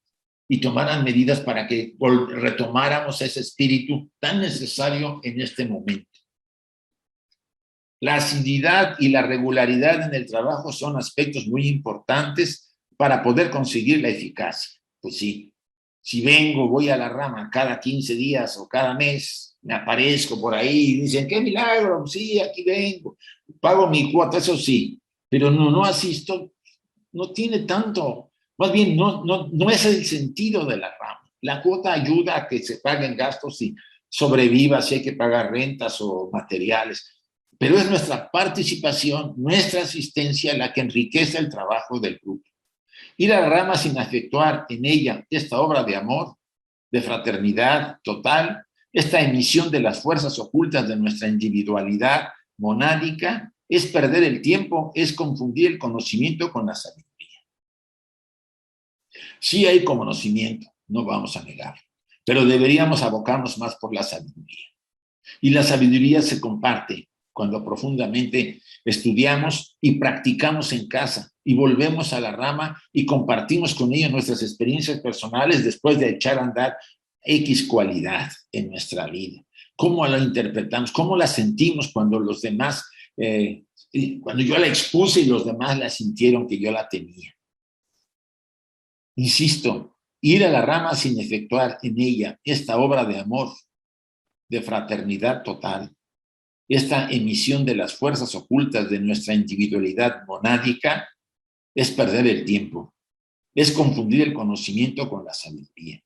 y tomaran medidas para que retomáramos ese espíritu tan necesario en este momento. La asiduidad y la regularidad en el trabajo son aspectos muy importantes para poder conseguir la eficacia. Pues sí, si voy a la rama cada 15 días o cada mes, me aparezco por ahí y dicen, ¡qué milagro! Sí, aquí vengo, pago mi cuota, eso sí, pero no asisto, no tiene tanto, más bien no es el sentido de la rama. La cuota ayuda a que se paguen gastos y sobreviva si hay que pagar rentas o materiales, pero es nuestra participación, nuestra asistencia la que enriquece el trabajo del grupo. Ir a la rama sin efectuar en ella esta obra de amor, de fraternidad total, esta emisión de las fuerzas ocultas de nuestra individualidad monádica, es perder el tiempo, es confundir el conocimiento con la sabiduría. Sí hay conocimiento, no vamos a negar, pero deberíamos abocarnos más por la sabiduría. Y la sabiduría se comparte cuando profundamente estudiamos y practicamos en casa y volvemos a la rama y compartimos con ellos nuestras experiencias personales después de echar a andar X cualidad en nuestra vida. ¿Cómo la interpretamos? ¿Cómo la sentimos cuando los demás, cuando yo la expuse y los demás la sintieron que yo la tenía? Insisto, ir a la rama sin efectuar en ella esta obra de amor, de fraternidad total, esta emisión de las fuerzas ocultas de nuestra individualidad monádica, es perder el tiempo, es confundir el conocimiento con la sabiduría.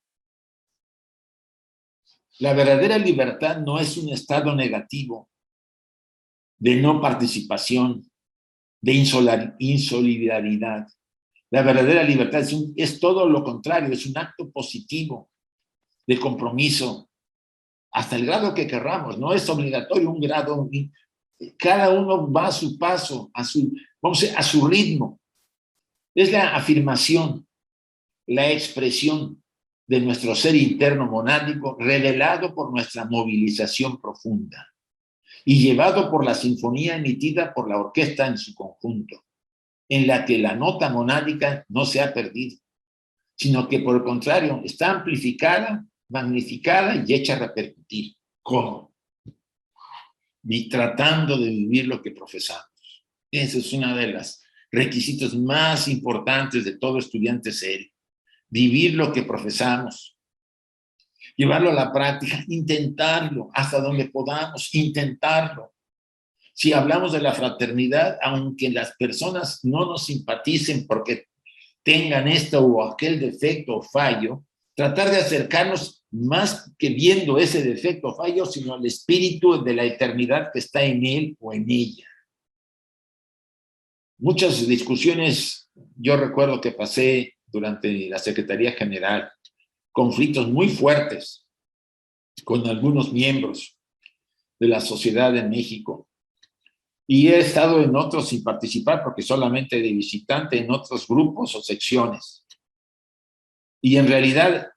La verdadera libertad no es un estado negativo de no participación, de insolidaridad. La verdadera libertad es todo lo contrario, es un acto positivo de compromiso, hasta el grado que querramos, no es obligatorio un grado, cada uno va a su paso, a su ritmo. Es la afirmación, la expresión de nuestro ser interno monádico revelado por nuestra movilización profunda y llevado por la sinfonía emitida por la orquesta en su conjunto, en la que la nota monádica no se ha perdido, sino que por el contrario está amplificada, magnificada y hecha a repercutir. ¿Cómo? Y tratando de vivir lo que profesamos. Ese es uno de los requisitos más importantes de todo estudiante serio. Vivir lo que profesamos. llevarlo a la práctica, intentarlo hasta donde podamos, intentarlo. Si hablamos de la fraternidad, aunque las personas no nos simpaticen porque tengan esto o aquel defecto o fallo, tratar de acercarnos más que viendo ese defecto o fallo, sino al espíritu de la eternidad que está en él o en ella. Muchas discusiones, yo recuerdo que pasé durante la Secretaría General, conflictos muy fuertes con algunos miembros de la sociedad en México. Y he estado en otros sin participar, porque solamente de visitante, en otros grupos o secciones. Y en realidad,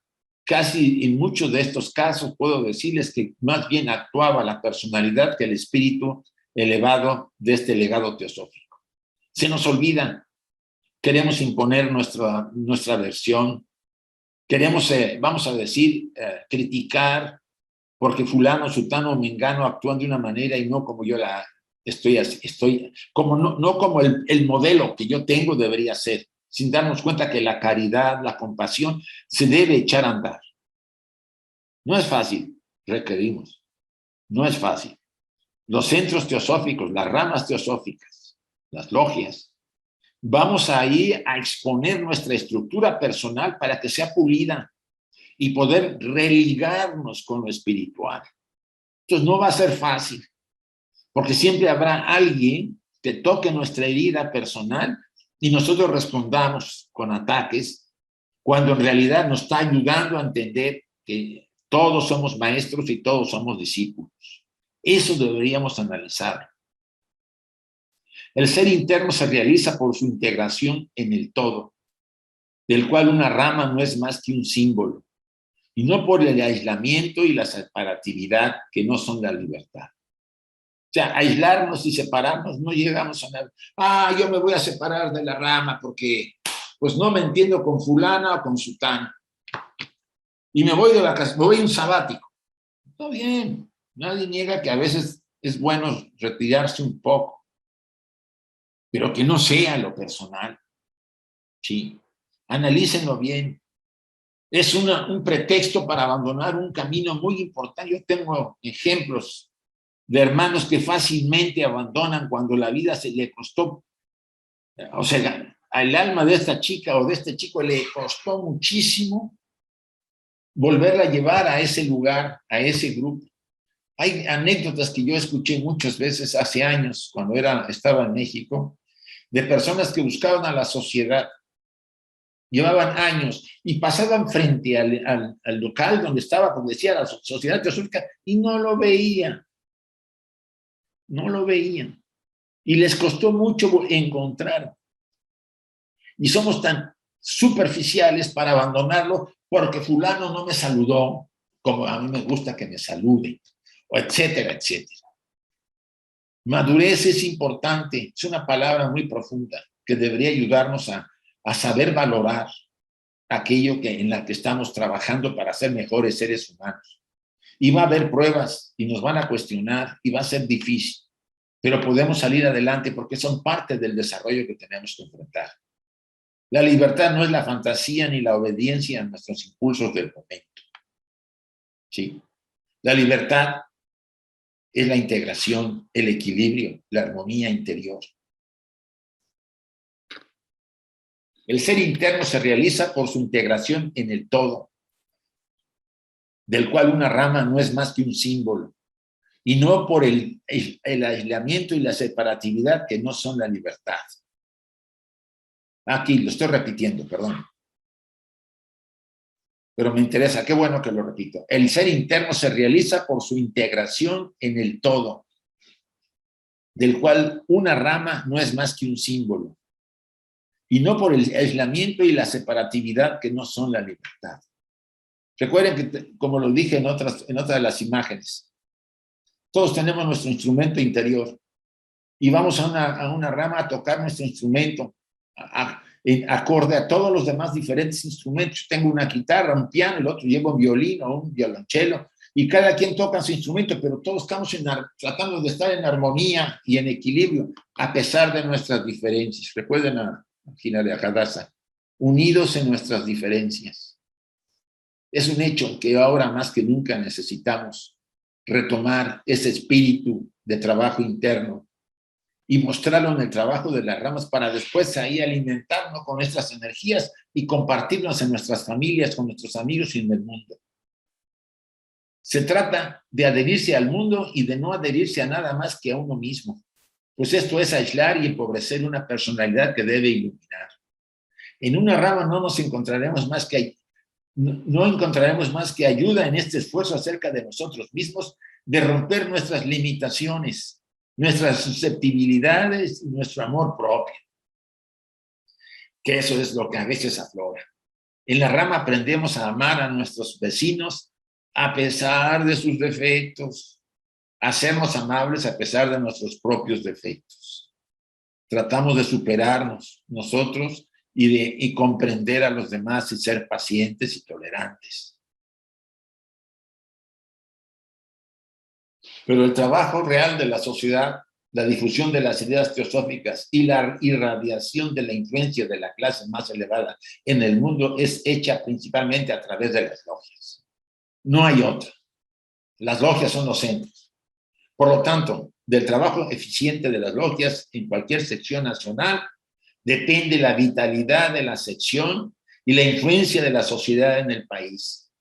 casi en muchos de estos casos, puedo decirles que más bien actuaba la personalidad que el espíritu elevado de este legado teosófico. Se nos olvida, queremos imponer nuestra versión, queremos, vamos a decir, criticar, porque fulano, sutano, mengano actúan de una manera y no como yo la estoy como no como el modelo que yo tengo debería ser, sin darnos cuenta que la caridad, la compasión, se debe echar a andar. No es fácil, requerimos, no es fácil. Los centros teosóficos, las ramas teosóficas, las logias, vamos a ir a exponer nuestra estructura personal para que sea pulida y poder religarnos con lo espiritual. Entonces no va a ser fácil, porque siempre habrá alguien que toque nuestra herida personal y nosotros respondamos con ataques, cuando en realidad nos está ayudando a entender que todos somos maestros y todos somos discípulos. Eso deberíamos analizar. El ser interno se realiza por su integración en el todo, del cual una rama no es más que un símbolo, y no por el aislamiento y la separatividad que no son la libertad. O sea, aislarnos y separarnos, no llegamos a nada. Yo me voy a separar de la rama porque pues no me entiendo con fulana o con sutana. Y me voy de vacaciones, me voy a un sabático. Está bien, nadie niega que a veces es bueno retirarse un poco, pero que no sea lo personal. Sí, analícenlo bien. Es un pretexto para abandonar un camino muy importante. Yo tengo ejemplos de hermanos que fácilmente abandonan cuando la vida se le costó, o sea, al alma de esta chica o de este chico le costó muchísimo volverla a llevar a ese lugar, a ese grupo. Hay anécdotas que yo escuché muchas veces hace años, cuando estaba en México, de personas que buscaban a la sociedad, llevaban años y pasaban frente al local donde estaba, como decía, la sociedad teosófica, y no lo veían. No lo veían. Y les costó mucho encontrar. Y somos tan superficiales para abandonarlo porque fulano no me saludó como a mí me gusta que me saluden, o etcétera, etcétera. Madurez es importante, es una palabra muy profunda que debería ayudarnos a saber valorar aquello en la que estamos trabajando para ser mejores seres humanos. Y va a haber pruebas y nos van a cuestionar y va a ser difícil, pero podemos salir adelante porque son parte del desarrollo que tenemos que enfrentar. La libertad no es la fantasía ni la obediencia a nuestros impulsos del momento. ¿Sí? La libertad es la integración, el equilibrio, la armonía interior. El ser interno se realiza por su integración en el todo, del cual una rama no es más que un símbolo, y no por el aislamiento y la separatividad que no son la libertad. Aquí lo estoy repitiendo, perdón. Pero me interesa, qué bueno que lo repito. El ser interno se realiza por su integración en el todo, del cual una rama no es más que un símbolo, y no por el aislamiento y la separatividad que no son la libertad. Recuerden que, como lo dije en otras de las imágenes, todos tenemos nuestro instrumento interior y vamos a una rama a tocar nuestro instrumento acorde a todos los demás diferentes instrumentos. Yo tengo una guitarra, un piano, el otro lleva un violín o un violonchelo, y cada quien toca su instrumento, pero todos estamos tratando de estar en armonía y en equilibrio, a pesar de nuestras diferencias. Recuerden a Gina de Hadassah, unidos en nuestras diferencias. Es un hecho que ahora más que nunca necesitamos retomar ese espíritu de trabajo interno y mostrarlo en el trabajo de las ramas para después ahí alimentarnos con nuestras energías y compartirnos en nuestras familias, con nuestros amigos y en el mundo. Se trata de adherirse al mundo y de no adherirse a nada más que a uno mismo, pues esto es aislar y empobrecer una personalidad que debe iluminar. En una rama no encontraremos más que ayuda en este esfuerzo acerca de nosotros mismos, de romper nuestras limitaciones, nuestras susceptibilidades y nuestro amor propio. Que eso es lo que a veces aflora. En la rama aprendemos a amar a nuestros vecinos a pesar de sus defectos, a sernos amables a pesar de nuestros propios defectos. Tratamos de superarnos nosotros y comprender a los demás y ser pacientes y tolerantes. Pero el trabajo real de la sociedad, la difusión de las ideas teosóficas y la irradiación de la influencia de la clase más elevada en el mundo es hecha principalmente a través de las logias. No hay otra. Las logias son los centros. Por lo tanto, del trabajo eficiente de las logias en cualquier sección nacional depende la vitalidad de la sección y la influencia de la sociedad en el país.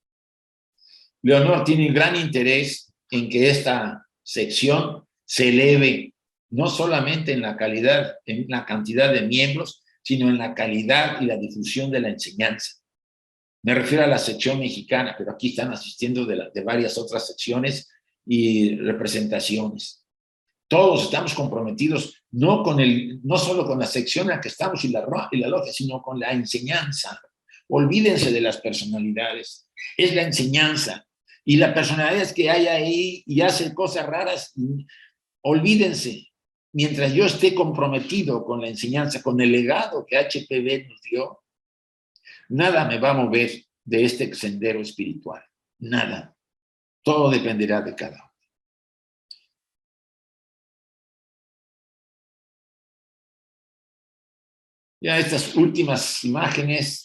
Leonor tiene un gran interés en que esta sección se eleve, no solamente en la calidad, en la cantidad de miembros, sino en la calidad y la difusión de la enseñanza. Me refiero a la sección mexicana, pero aquí están asistiendo de varias otras secciones y representaciones. Todos estamos comprometidos, no solo con la sección en la que estamos y la logia, sino con la enseñanza. Olvídense de las personalidades, es la enseñanza. Y la personalidad es que hay ahí y hace cosas raras, olvídense. Mientras yo esté comprometido con la enseñanza, con el legado que HPV nos dio, nada me va a mover de este sendero espiritual. Nada. Todo dependerá de cada uno. Ya estas últimas imágenes,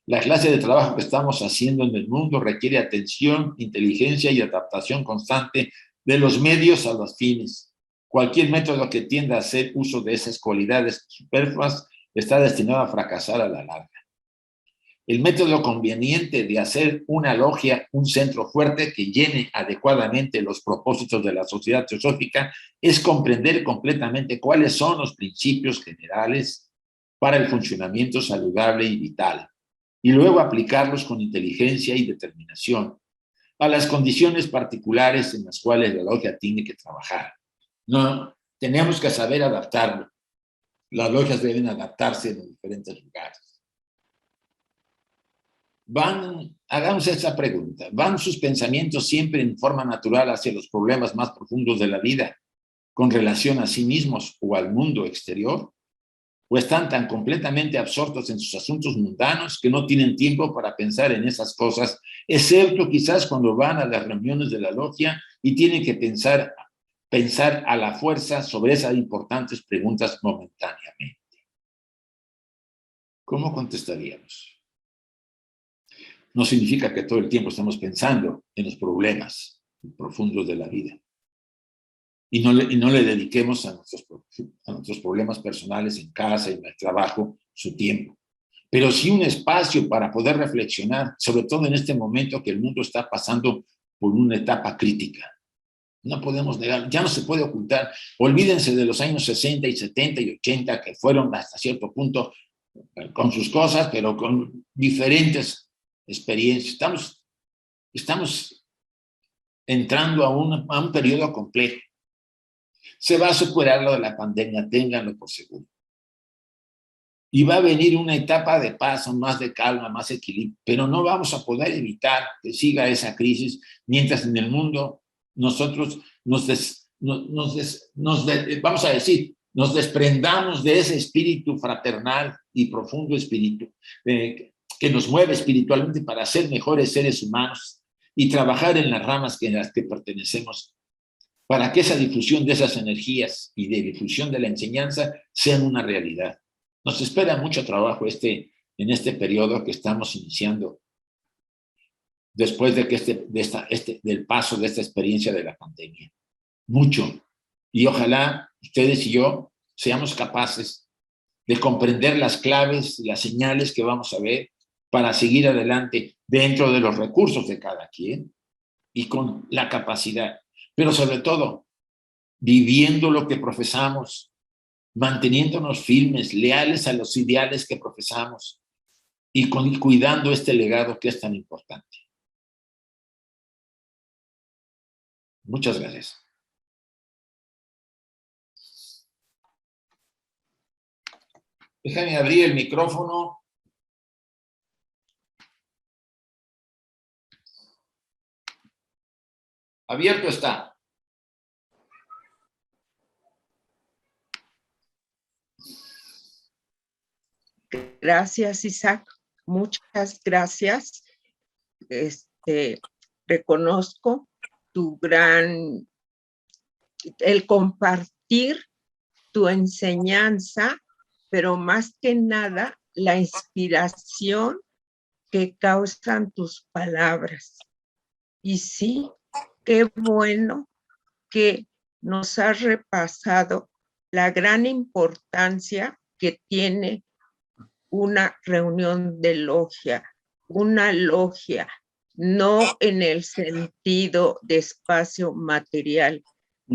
la clase de trabajo que estamos haciendo en el mundo requiere atención, inteligencia y adaptación constante de los medios a los fines. Cualquier método que tienda a hacer uso de esas cualidades superfluas está destinado a fracasar a la larga. El método conveniente de hacer una logia un centro fuerte que llene adecuadamente los propósitos de la sociedad teosófica es comprender completamente cuáles son los principios generales para el funcionamiento saludable y vital, y luego aplicarlos con inteligencia y determinación a las condiciones particulares en las cuales la logia tiene que trabajar. No, tenemos que saber adaptarlo. Las logias deben adaptarse en los diferentes lugares. Hagamos esa pregunta. ¿Van sus pensamientos siempre en forma natural hacia los problemas más profundos de la vida, con relación a sí mismos o al mundo exterior? ¿O están tan completamente absortos en sus asuntos mundanos que no tienen tiempo para pensar en esas cosas, excepto quizás cuando van a las reuniones de la logia y tienen que pensar a la fuerza sobre esas importantes preguntas momentáneamente? ¿Cómo contestaríamos? No significa que todo el tiempo estamos pensando en los problemas profundos de la vida. Y no le dediquemos a nuestros problemas personales en casa y en el trabajo su tiempo. Pero sí un espacio para poder reflexionar, sobre todo en este momento que el mundo está pasando por una etapa crítica. No podemos negar, ya no se puede ocultar. Olvídense de los años 60 y 70 y 80 que fueron hasta cierto punto con sus cosas, pero con diferentes experiencias. Estamos entrando a un periodo complejo. Se va a superar lo de la pandemia, ténganlo por seguro. Y va a venir una etapa de paz, más de calma, más equilibrio, pero no vamos a poder evitar que siga esa crisis mientras en el mundo nosotros nos desprendamos de ese espíritu fraternal y profundo espíritu que nos mueve espiritualmente para ser mejores seres humanos y trabajar en las ramas en las que pertenecemos, para que esa difusión de esas energías y de difusión de la enseñanza sean una realidad. Nos espera mucho trabajo en este periodo que estamos iniciando. después de que del paso de esta experiencia de la pandemia. Mucho. Y ojalá ustedes y yo seamos capaces de comprender las claves, las señales que vamos a ver para seguir adelante dentro de los recursos de cada quien y con la capacidad, pero sobre todo viviendo lo que profesamos, manteniéndonos firmes, leales a los ideales que profesamos y cuidando este legado que es tan importante. Muchas gracias. Déjame abrir el micrófono. Abierto está. Gracias, Isaac. Muchas gracias. Reconozco el compartir tu enseñanza, pero más que nada la inspiración que causan tus palabras. Y sí, qué bueno que nos has repasado la gran importancia que tiene una reunión de logia, una logia, no en el sentido de espacio material,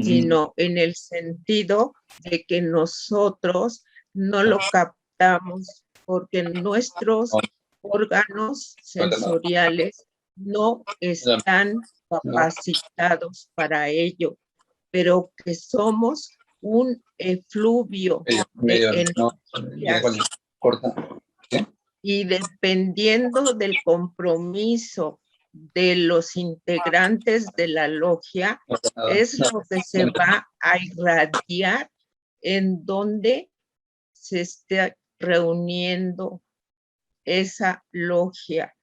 sino en el sentido de que nosotros no lo captamos porque nuestros órganos sensoriales no están capacitados para ello, pero que somos un efluvio de energías. Y dependiendo del compromiso de los integrantes de la logia, es lo que se va a irradiar en donde se esté reuniendo esa logia,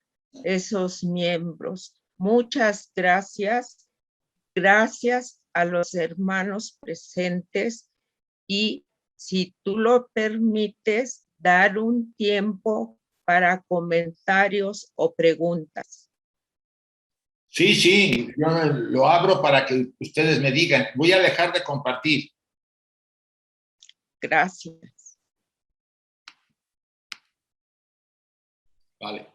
esos miembros. Muchas gracias. Gracias a los hermanos presentes y, si tú lo permites, dar un tiempo para comentarios o preguntas. Sí, sí, yo lo abro para que ustedes me digan. Voy a dejar de compartir. Gracias. Vale.